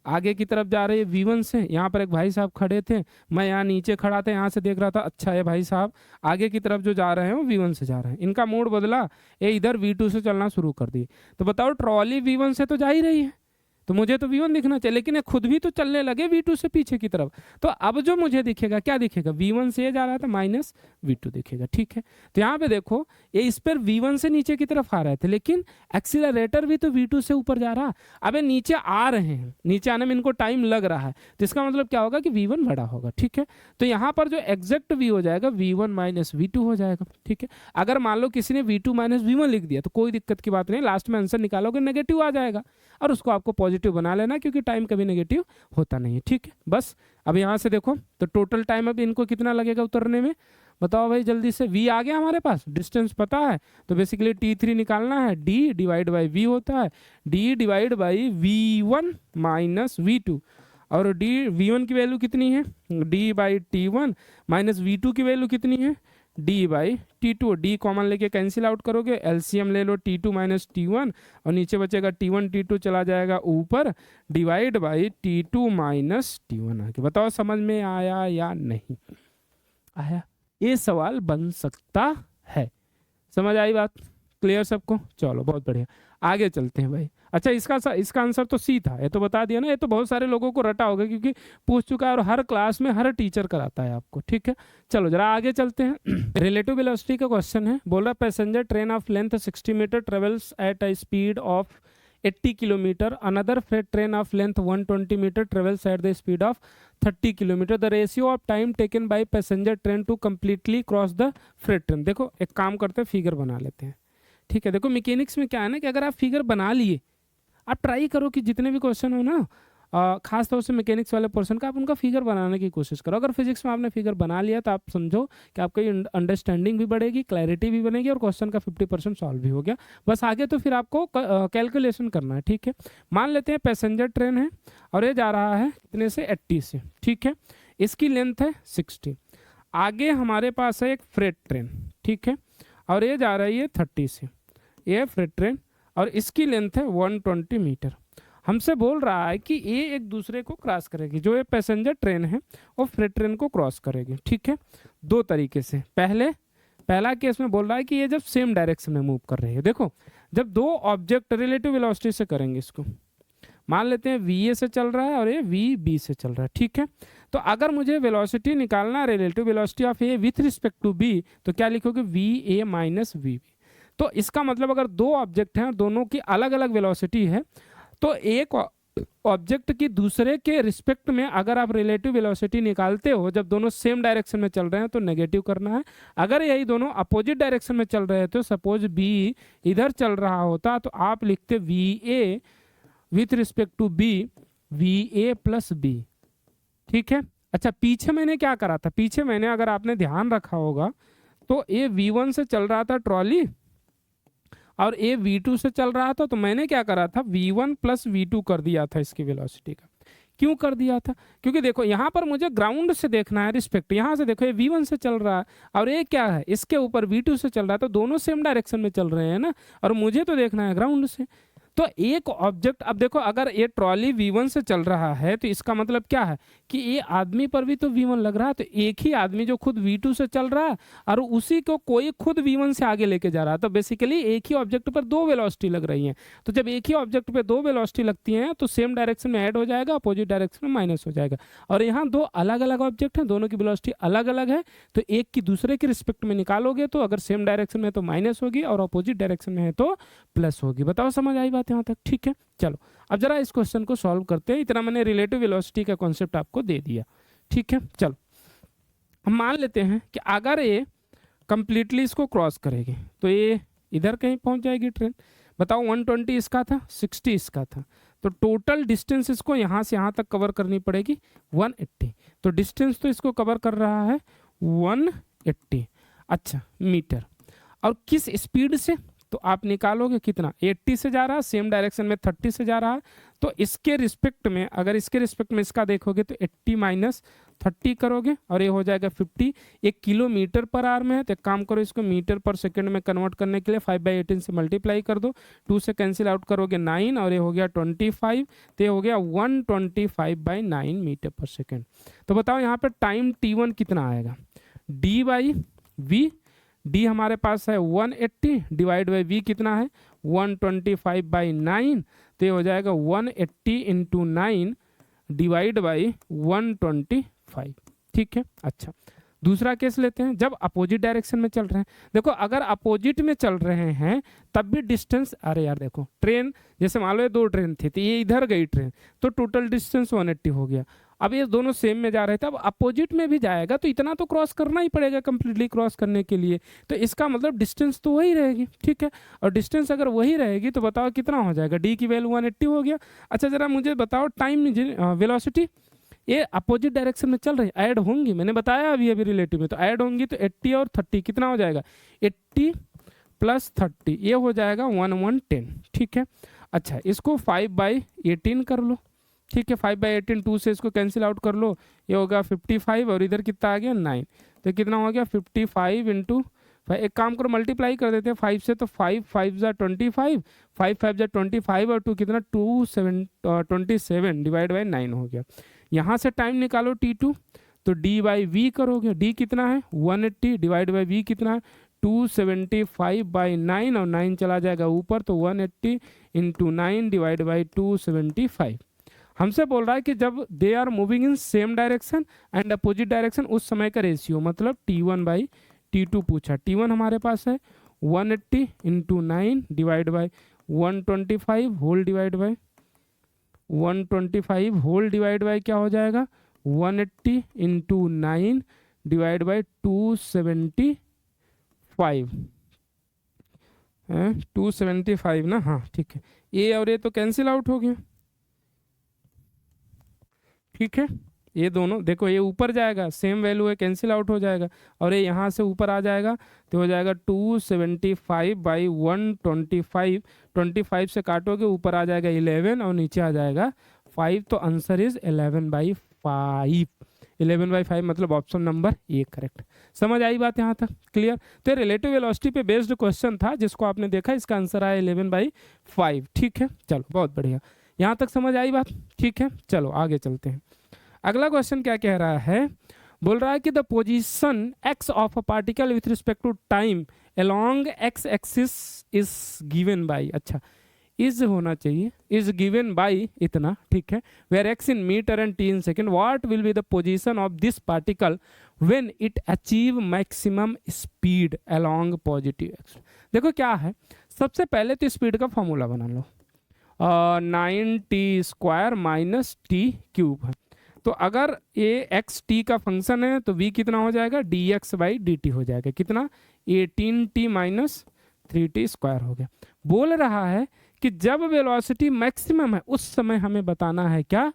आगे की तरफ जा रही है V1 से। यहाँ पर एक भाई साहब खड़े थे, मैं यहाँ नीचे खड़ा था, यहाँ से देख रहा था, अच्छा है भाई साहब आगे की तरफ जो जा रहे हैं वो V1 से जा रहे हैं, इनका मोड बदला, ये इधर V2 से चलना शुरू कर दी। तो बताओ ट्रॉली V1 से तो जा ही रही है, तो मुझे तो V1 दिखना चाहिए, लेकिन ये खुद भी तो चलने लगे V2 से पीछे की तरफ। तो अब जो मुझे दिखेगा क्या दिखेगा, V1 से ये जा रहा था माइनस V2 दिखेगा। ठीक है, तो यहाँ पे देखो ये इस पर V1 से नीचे की तरफ आ रहे थे, लेकिन एक्सीलरेटर भी तो V2 से ऊपर जा रहा। अब ये नीचे आ रहे हैं, नीचे आने में इनको टाइम लग रहा है, तो इसका मतलब क्या होगा कि V1 बड़ा होगा। ठीक है, तो यहाँ पर जो एग्जैक्ट V हो जाएगा V1 माइनस V2 हो जाएगा। ठीक है, अगर मान लो किसी ने V2 माइनस V1 लिख दिया तो कोई दिक्कत की बात नहीं, लास्ट में आंसर निकालोगे नेगेटिव आ जाएगा और उसको आपको पॉजिटिव बना लेना, क्योंकि टाइम कभी नेगेटिव होता नहीं है। ठीक है, बस अब यहाँ से देखो तो टोटल टाइम अब इनको कितना लगेगा उतरने में, बताओ भाई जल्दी से। V आ गया हमारे पास, डिस्टेंस पता है, तो बेसिकली T3 निकालना है, D डिवाइड बाई V होता है, D divide by V1 minus V2, और D V1 की वैल्यू कितनी है, D by T1 minus V2 की वैल्यू कितनी है, D by T2। D common लेके कैंसिल आउट करोगे, एलसीएम ले लो T2 माइनस T1, और नीचे बचेगा T1 T2 चला जाएगा ऊपर, divide by T2 minus T1 आके। बताओ समझ में आया या नहीं आया, ये सवाल बन सकता है। समझ आई बात, क्लियर सबको, चलो बहुत बढ़िया, आगे चलते हैं भाई। अच्छा इसका आंसर तो सी था, ये तो बता दिया ना, ये तो बहुत सारे लोगों को रटा होगा क्योंकि पूछ चुका है और हर क्लास में हर टीचर कराता है आपको। ठीक है, चलो जरा आगे चलते हैं। रिलेटिव वेलोसिटी का क्वेश्चन है, बोल रहा passenger train of length 60 metre travels at a speed of 80 kilometre, another freight train of length 120 metre travels at the speed of 30 kilometre, the ratio of time taken by passenger train to completely cross the freight train. देखो एक काम करते हैं, figure बना लेते हैं। ठीक है, देखो मैकेनिक्स में क्या है ना कि अगर आप फिगर बना लिए, आप ट्राई करो कि जितने भी क्वेश्चन हो ना, खास तौर से मैकेनिक्स वाले पोर्शन का, आप उनका फिगर बनाने की कोशिश करो। अगर फिजिक्स में आपने फिगर बना लिया तो आप समझो कि आपकी अंडरस्टैंडिंग भी बढ़ेगी, क्लैरिटी भी बनेगी और क्वेश्चन का 50% सॉल्व भी हो गया। बस आगे तो फिर आपको कैलकुलेशन करना है। ठीक है, मान लेते हैं पैसेंजर ट्रेन है और ये जा रहा है कितने से, 80 से। ठीक है, इसकी लेंथ है 60। आगे हमारे पास है एक फ्रेट ट्रेन, ठीक है, और ये जा रही है 30 से, ये फ्रेट ट्रेन, और इसकी लेंथ है 120 मीटर। हमसे बोल रहा है कि ये एक दूसरे को क्रॉस करेगी, जो ये पैसेंजर ट्रेन है वो फ्रेट ट्रेन को क्रॉस करेगी। ठीक है, दो तरीके से। पहला केस में बोल रहा है कि ये जब सेम डायरेक्शन में मूव कर रही है। देखो जब दो ऑब्जेक्ट रिलेटिव वेलोसिटी से करेंगे, इसको मान लेते हैं VA से चल रहा है और ये VB से चल रहा है। ठीक है, तो अगर मुझे वेलोसिटी निकालना, relative velocity of A with respect to B, तो क्या लिखोगे, VA माइनस VB। तो इसका मतलब अगर दो ऑब्जेक्ट हैं, दोनों की अलग अलग वेलोसिटी है, तो एक ऑब्जेक्ट की दूसरे के रिस्पेक्ट में अगर आप रिलेटिव वेलोसिटी निकालते हो, जब दोनों सेम डायरेक्शन में चल रहे हैं तो नेगेटिव करना है। अगर यही दोनों अपोजिट डायरेक्शन में चल रहे हैं, तो सपोज B इधर चल रहा होता तो आप लिखते VA with respect to B, VA plus B। ठीक है, अच्छा पीछे मैंने क्या करा था, पीछे मैंने, अगर आपने ध्यान रखा होगा, तो ये V1 से चल रहा था ट्रॉली और ये V2 से चल रहा था, तो मैंने क्या करा था, V1 प्लस V2 कर दिया था इसकी वेलोसिटी का। क्यों कर दिया था, क्योंकि देखो यहाँ पर मुझे ग्राउंड से देखना है रिस्पेक्ट। यहाँ से देखो ये V1 से चल रहा है और ये क्या है, इसके ऊपर V2 से चल रहा है, तो दोनों सेम डायरेक्शन में चल रहे हैं ना, और मुझे तो देखना है ग्राउंड से। तो एक ऑब्जेक्ट, अब देखो अगर ये ट्रॉली V1 से चल रहा है तो इसका मतलब क्या है कि ये आदमी पर भी तो V1 लग रहा है, तो एक ही आदमी जो खुद V2 से चल रहा है और उसी को कोई खुद V1 से आगे लेके जा रहा है, तो बेसिकली एक ही ऑब्जेक्ट पर दो वेलोसिटी लग रही हैं। तो जब एक ही ऑब्जेक्ट पे दो वेलोसिटी लगती हैं तो सेम डायरेक्शन में ऐड हो जाएगा, अपोजिट डायरेक्शन में माइनस हो जाएगा। और यहाँ दो अलग अलग ऑब्जेक्ट हैं, दोनों की वेलोसिटी अलग अलग है, तो एक की दूसरे के रिस्पेक्ट में निकालोगे तो अगर सेम डायरेक्शन में तो माइनस होगी और अपोजिट डायरेक्शन में है तो प्लस होगी। बताओ समझ आई बात यहाँ तक। ठीक है, चलो अब जरा इस क्वेश्चन को सॉल्व करते हैं। इतना मैंने रिलेटिव वेलोसिटी का कॉन्सेप्ट आपको दे दिया। ठीक है, चलो हम मान लेते हैं कि अगर ये कंप्लीटली इसको क्रॉस करेगी तो ये इधर कहीं पहुंच जाएगी ट्रेन। बताओ 120 इसका था, 60 इसका था, तो टोटल डिस्टेंस इसको यहाँ से यहाँ तक कवर करनी पड़ेगी 180। तो डिस्टेंस तो इसको कवर कर रहा है 180, अच्छा मीटर, और किस स्पीड से, तो आप निकालोगे कितना, 80 से जा रहा है, सेम डायरेक्शन में 30 से जा रहा है, तो इसके रिस्पेक्ट में, अगर इसके रिस्पेक्ट में इसका देखोगे तो 80 माइनस 30 करोगे और ये हो जाएगा 50। एक किलोमीटर पर आवर में है, तो एक काम करो, इसको मीटर पर सेकंड में कन्वर्ट करने के लिए 5/18 से मल्टीप्लाई कर दो, 2 से कैंसिल आउट करोगे 9 और ये हो गया 25, तो ये हो गया 125/9 मीटर पर सेकेंड। तो बताओ यहाँ पर टाइम t1 कितना आएगा, d/v, d हमारे पास है 180 डिवाइड बाई v कितना है 125/9, तो ये हो जाएगा 180 इंटू 9 डिवाइड बाई 125। ठीक है। अच्छा, दूसरा केस लेते हैं, जब अपोजिट डायरेक्शन में चल रहे हैं। देखो अगर अपोजिट में चल रहे हैं तब भी डिस्टेंस, अरे यार देखो ट्रेन, जैसे मान लो ये 2 ट्रेन थी तो ये इधर गई ट्रेन, तो टोटल डिस्टेंस 180 हो गया। अब ये दोनों सेम में जा रहे थे, अब अपोजिट में भी जाएगा तो इतना तो क्रॉस करना ही पड़ेगा कंप्लीटली क्रॉस करने के लिए, तो इसका मतलब डिस्टेंस तो वही रहेगी। ठीक है, और डिस्टेंस अगर वही रहेगी तो बताओ कितना हो जाएगा, डी की वैल्यू 180 हो गया। अच्छा जरा मुझे बताओ टाइम वेलोसिटी, ये अपोजिट डायरेक्शन में चल रही, ऐड होंगी, मैंने बताया अभी रिलेटिव में, तो ऐड होंगी तो 80 और 30 कितना हो जाएगा, 80 प्लस 30 ये हो जाएगा 1110। ठीक है। अच्छा इसको 5/18 कर लो। ठीक है, 5/18, 2 से इसको कैंसिल आउट कर लो, ये होगा 55 और इधर कितना आ गया 9, तो कितना हो गया 55 इंटू, एक काम करो मल्टीप्लाई कर देते हैं 5 से, तो 5 5 जा 25, 5 5 जा 25 और 2 कितना 27 डिवाइड बाई 9 हो गया। यहाँ से टाइम निकालो t2, तो d/v करोगे, d कितना है 180 डिवाइड बाई v कितना है 275/9 और 9 चला जाएगा ऊपर, तो 180 इंटू 9 डिवाइड बाई 275। हमसे बोल रहा है कि जब they are moving in same direction and opposite direction उस समय का रेशियो, मतलब t1/t2 पूछा। t1 हमारे पास है 180 into 9 divide by 125 whole divide by 125 whole divide by क्या हो जाएगा 180 इंटू 9 डिवाइड बाई 275 ना, हाँ ठीक है, ये और ये तो कैंसिल आउट हो गया। ठीक है, ये दोनों देखो ये ऊपर जाएगा, सेम वैल्यू है, कैंसिल आउट हो जाएगा, और ये यहाँ से ऊपर आ जाएगा तो हो जाएगा 275/125, 25 से काटोगे ऊपर आ जाएगा 11 और नीचे आ जाएगा 5, तो आंसर इज 11/5। 11/5 मतलब ऑप्शन नंबर ए करेक्ट। समझ आई बात यहाँ तक, क्लियर। तो रिलेटिव वेलोसिटी पे बेस्ड क्वेश्चन था जिसको आपने देखा, इसका आंसर आया 11/5। ठीक है, चलो बहुत बढ़िया, यहाँ तक समझ आई बात। ठीक है, चलो आगे चलते हैं। अगला क्वेश्चन क्या कह रहा है, बोल रहा है कि the position x of a particle with respect to time along x axis is given by, अच्छा इज होना चाहिए, इज गिवन बाय इतना। ठीक है, where x in metre and t in second, what will be the position of this particle when it achieve maximum speed along positive x. देखो क्या है, सबसे पहले तो स्पीड का फॉर्मूला बना लो, 9t² माइनस t³ है, तो अगर ये एक्स टी का फंक्शन है तो v कितना हो जाएगा dx/dt हो जाएगा, कितना 18t माइनस 3t² हो गया। बोल रहा है कि जब वेलोसिटी मैक्सिमम है उस समय हमें बताना है क्या,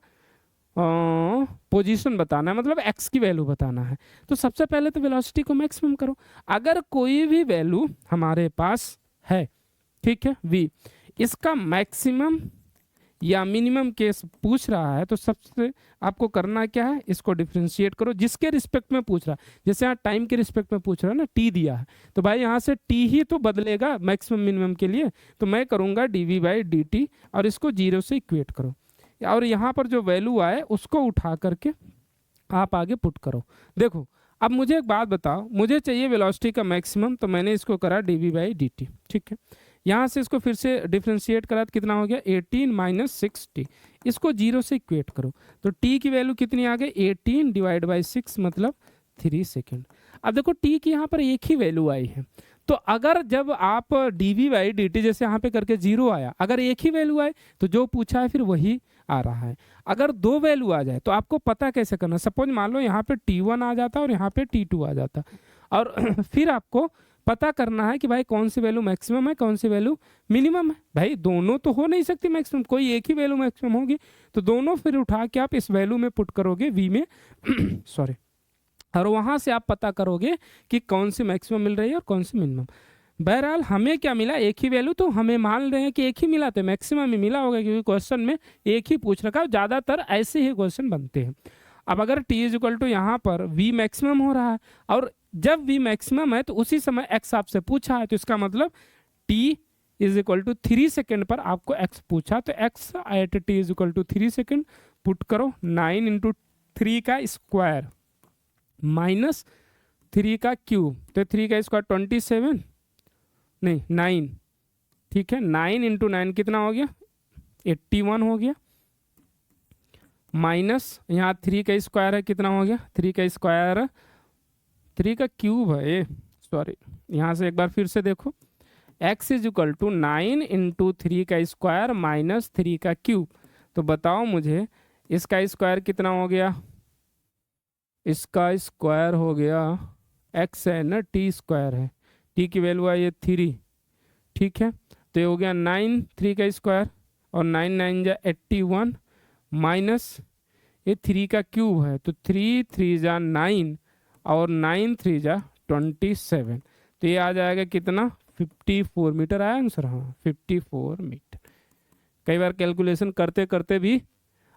पोजीशन बताना है, मतलब x की वैल्यू बताना है। तो सबसे पहले तो वेलोसिटी को मैक्सिमम करो, अगर कोई भी वैल्यू हमारे पास है, ठीक है v, इसका मैक्सिमम या मिनिमम केस पूछ रहा है, तो सबसे आपको करना क्या है, इसको डिफरेंशिएट करो जिसके रिस्पेक्ट में पूछ रहा है। जैसे यहाँ टाइम के रिस्पेक्ट में पूछ रहा है ना, टी दिया है तो भाई यहाँ से टी ही तो बदलेगा मैक्सिमम मिनिमम के लिए, तो मैं करूँगा dv/dt और इसको 0 से इक्वेट करो, और यहाँ पर जो वैल्यू आए उसको उठा करके आप आगे पुट करो। देखो अब मुझे एक बात बताओ, मुझे चाहिए वेलोसिटी का मैक्सिमम, तो मैंने इसको करा dv/dt। ठीक है, यहाँ से इसको फिर से डिफ्रेंशिएट करा तो कितना हो गया 18 माइनस 6t, इसको 0 से इक्वेट करो तो t की वैल्यू कितनी आ गई 18 डिवाइड बाई 6 मतलब 3 सेकेंड। अब देखो t की यहाँ पर एक ही वैल्यू आई है, तो अगर जब आप dv/dt जैसे यहाँ पे करके 0 आया, अगर एक ही वैल्यू आए तो जो पूछा है फिर वही आ रहा है। अगर 2 वैल्यू आ जाए तो आपको पता कैसे करना, सपोज मान लो यहाँ पे t1 आ जाता और यहाँ पे t2 आ जाता, और फिर आपको पता करना है कि भाई कौन सी वैल्यू मैक्सिमम है कौन सी वैल्यू मिनिमम है। भाई दोनों तो हो नहीं सकती मैक्सिमम, कोई एक ही वैल्यू मैक्सिमम होगी, तो दोनों फिर उठा के आप इस वैल्यू में पुट करोगे v में सॉरी, और वहां से आप पता करोगे कि कौन सी मैक्सिमम मिल रही है और कौन सी मिनिमम। बहरहाल हमें क्या मिला, एक ही वैल्यू, तो हमें मान रहे हैं कि एक ही मिला, तो मैक्सिमम ही मिला होगा क्योंकि क्वेश्चन में एक ही पूछ रखा है। ज़्यादातर ऐसे ही क्वेश्चन बनते हैं। अब अगर t इज इक्वल टू यहाँ पर v मैक्सिमम हो रहा है और जब v मैक्सिमम है तो उसी समय x आपसे पूछा है, तो इसका मतलब t is equal to 3 second पर आपको x पूछा, तो x at t is equal to 3 second put करो। 9 इंटू 3 का स्क्वायर माइनस 3 का क्यूब, तो 3 का स्क्वायर 27, नहीं 9, ठीक है। 9 इंटू 9 कितना हो गया, 81 हो गया, माइनस यहाँ 3 का स्क्वायर है, कितना हो गया, 3 का स्क्वायर 3 का क्यूब है, सॉरी, यहाँ से एक बार फिर से देखो, x is equal to 9 into 3 का स्क्वायर माइनस 3 का क्यूब। तो बताओ मुझे इसका स्क्वायर कितना हो गया, इसका स्क्वायर हो गया, x है ना, t स्क्वायर है, t की वैल्यू है ये 3, ठीक है। तो ये हो गया 9 3 का स्क्वायर और 9 9 जा 81 माइनस ये 3 का क्यूब है, तो 3 3 जा 9 और 9 3 जा 27, तो ये आ जाएगा कितना, 54 मीटर आया आंसर। हाँ 54 मीटर। कई बार कैलकुलेशन करते करते भी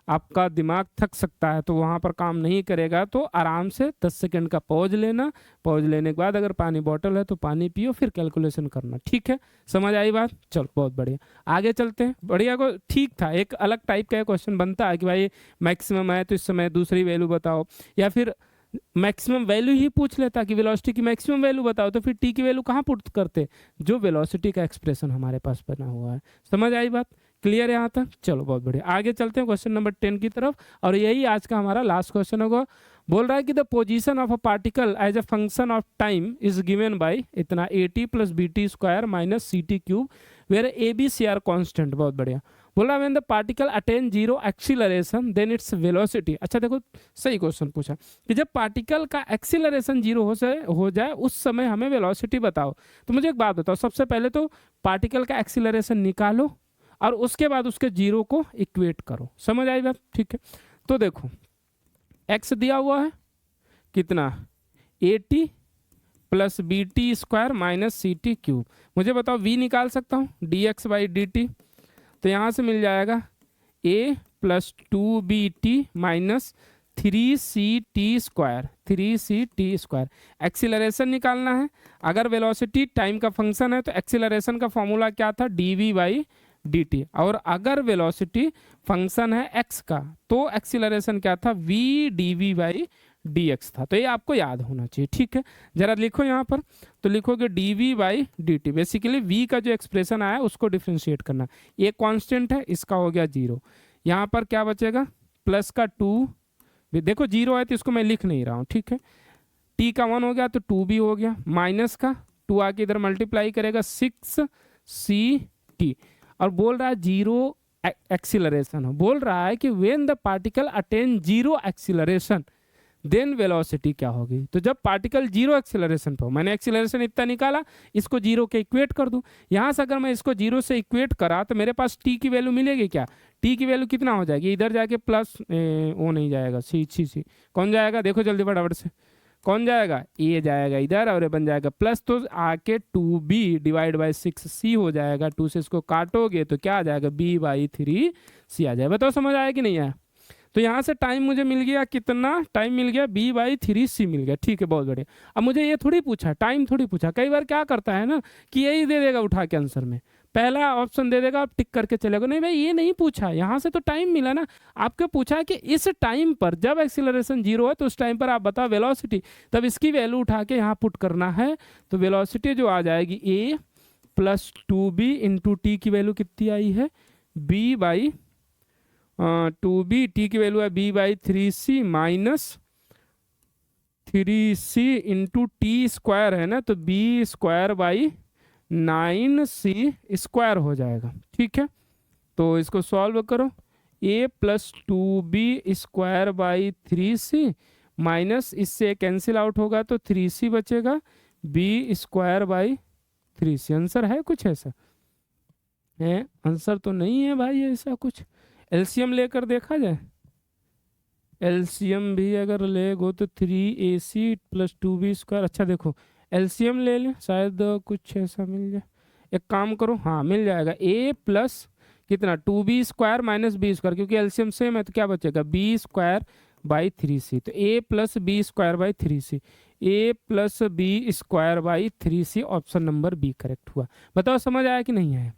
आपका दिमाग थक सकता है, तो वहाँ पर काम नहीं करेगा, तो आराम से 10 सेकंड का पॉज लेना, पॉज लेने के बाद अगर पानी बॉटल है तो पानी पियो, फिर कैलकुलेशन करना, ठीक है। समझ आई बात, चलो बहुत बढ़िया, आगे चलते हैं। बढ़िया को ठीक था, एक अलग टाइप का क्वेश्चन बनता है कि भाई मैक्सिमम है तो इस समय दूसरी वैल्यू बताओ, या फिर मैक्सिमम वैल्यू ही पूछ लेता कि वेलोसिटी की मैक्सिमम वैल्यू बताओ, तो फिर टी की वैल्यू कहाँ पुट करते, जो वेलोसिटी का एक्सप्रेशन हमारे पास बना हुआ है। समझ आई बात, क्लियर है यहाँ तक, चलो बहुत बढ़िया, आगे चलते हैं क्वेश्चन नंबर 10 की तरफ, और यही आज का हमारा लास्ट क्वेश्चन होगा। बोल रहा है कि the position of a particle as a function of time is given by इतना at plus bt square minus ct cube where a b c are constant. बहुत बढ़िया। बोला when the particle attain zero acceleration then its velocity. अच्छा देखो सही question पूछा कि जब पार्टिकल का एक्सीलरेशन जीरो हो जाए उस समय हमें वेलोसिटी बताओ। तो मुझे एक बात बताओ, सबसे पहले तो पार्टिकल का एक्सीलरेशन निकालो और उसके बाद उसके जीरो को इक्वेट करो। समझ आई बात, ठीक है। तो देखो x दिया हुआ है कितना, 80 plus b t square minus c t cube. मुझे बताओ v निकाल सकता हूँ d x by d t, तो यहाँ से मिल जाएगा a plus 2bt minus 3ct square, 3ct square. Acceleration निकालना है, अगर वेलोसिटी टाइम का फंक्शन है तो एक्सीलरेशन का फॉर्मूला क्या था, dv बाई dt, और अगर वेलोसिटी फंक्शन है x का तो एक्सीलरेशन क्या था, v dv बाई dx था। तो ये आपको याद होना चाहिए, ठीक है। जरा लिखो यहाँ पर, तो लिखोगे dv by dt, basically v का जो एक्सप्रेशन आया उसको डिफ्रेंशिएट करना। ये कांस्टेंट है, इसका हो गया जीरो, यहाँ पर क्या बचेगा, प्लस का 2, देखो जीरो है तो इसको मैं लिख नहीं रहा हूँ, ठीक है। t का 1 हो गया तो 2b हो गया, माइनस का 2 आके इधर मल्टीप्लाई करेगा 6ct, और बोल रहा है जीरो एक्सीलरेशन हो, बोल रहा है कि when the particle attain zero acceleration then velocity क्या होगी। तो जब पार्टिकल जीरो एक्सीलरेशन पे हो, मैंने एक्सीलरेशन इतना निकाला, इसको जीरो के इक्वेट कर दूं, यहाँ से अगर मैं इसको जीरो से इक्वेट करा तो मेरे पास टी की वैल्यू मिलेगी क्या, टी की वैल्यू कितना हो जाएगी, इधर जाके प्लस वो नहीं जाएगा, सी कौन जाएगा, देखो जल्दी फटाफट से, कौन जाएगा, ए जाएगा इधर और ये बन जाएगा प्लस, तो आके 2b डिवाइड बाई 6c हो जाएगा, 2 से इसको काटोगे तो क्या आ जाएगा, b बाई 3c आ जाएगा। बताओ समझ आया कि नहीं आया। तो यहाँ से टाइम मुझे मिल गया, कितना टाइम मिल गया, b बाई 3c मिल गया, ठीक है बहुत बढ़िया। अब मुझे ये थोड़ी पूछा, टाइम थोड़ी पूछा, कई बार क्या करता है ना कि यही दे देगा उठा के आंसर में, पहला ऑप्शन दे देगा, आप टिक करके चलेगा, नहीं भाई ये नहीं पूछा, यहाँ से तो टाइम मिला ना, आपको पूछा कि इस टाइम पर जब एक्सीलरेशन जीरो है तो उस टाइम पर आप बताओ वेलोसिटी, तब इसकी वैल्यू उठा के यहाँ पुट करना है। तो वेलोसिटी जो आ जाएगी a plus 2b into T की वैल्यू कितनी आई है, b बाई 2b, टी की वैल्यू है b by 3c minus 3c into T square है ना, तो b square by 9c square हो जाएगा, ठीक है। तो इसको सॉल्व करो, a plus 2b square by 3c minus इससे कैंसिल आउट होगा तो 3c बचेगा, b square by 3c। Answer है कुछ ऐसा है, आंसर तो नहीं है भाई ऐसा कुछ। एलसीएम लेकर देखा जाए, एलसीएम भी अगर ले गो तो 3ac प्लस 2b स्क्वायर, अच्छा देखो एलसीएम ले लें, शायद कुछ ऐसा मिल जाए। एक काम करो, हाँ मिल जाएगा, ए प्लस कितना 2b² माइनस b², क्योंकि एलसीएम सेम है तो क्या बचेगा b²/3c। तो a plus b²/3c, a plus b²/3c, option number b correct हुआ। बताओ समझ आया कि नहीं आया?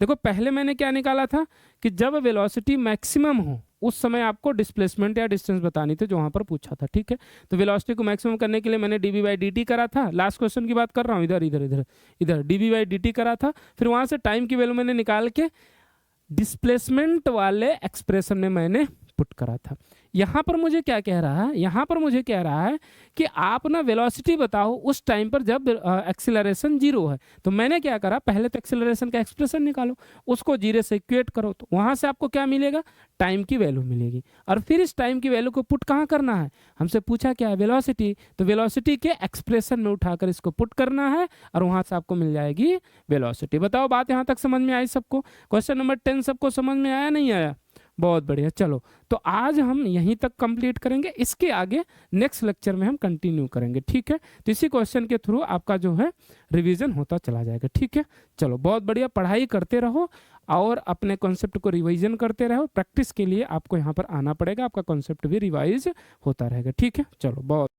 देखो पहले मैंने क्या निकाला था कि जब वेलोसिटी मैक्सिमम हो उस समय आपको डिस्प्लेसमेंट या डिस्टेंस बतानी थी, जो वहां पर पूछा था, ठीक है। तो वेलोसिटी को मैक्सिमम करने के लिए मैंने dv/dt करा था, लास्ट क्वेश्चन की बात कर रहा हूँ, इधर इधर इधर इधर dv/dt करा था, फिर वहां से टाइम की वैल्यू मैंने निकाल के डिस्प्लेसमेंट वाले एक्सप्रेशन में मैंने पुट करा था। यहाँ पर मुझे क्या कह रहा है, यहाँ पर मुझे कह रहा है कि आप ना वेलोसिटी बताओ उस टाइम पर जब एक्सीलरेशन 0 है। तो मैंने क्या करा, पहले तो एक्सीलरेशन का एक्सप्रेशन निकालो, उसको 0 से इक्वेट करो, तो वहां से आपको क्या मिलेगा, टाइम की वैल्यू मिलेगी। और फिर इस टाइम की वैल्यू को पुट कहाँ करना है, हमसे पूछा क्या है, वेलोसिटी, तो वेलोसिटी के एक्सप्रेशन में उठाकर इसको पुट करना है और वहां से आपको मिल जाएगी वेलोसिटी। बताओ बात यहाँ तक समझ में आई सबको? क्वेश्चन नंबर 10 सबको समझ में आया नहीं आया? बहुत बढ़िया। चलो तो आज हम यहीं तक कंप्लीट करेंगे, इसके आगे नेक्स्ट लेक्चर में हम कंटिन्यू करेंगे, ठीक है। तो इसी क्वेश्चन के थ्रू आपका जो है रिवीजन होता चला जाएगा, ठीक है। चलो बहुत बढ़िया, पढ़ाई करते रहो और अपने कॉन्सेप्ट को रिवीजन करते रहो। प्रैक्टिस के लिए आपको यहाँ पर आना पड़ेगा, आपका कॉन्सेप्ट भी रिवाइज होता रहेगा, ठीक है। चलो बहुत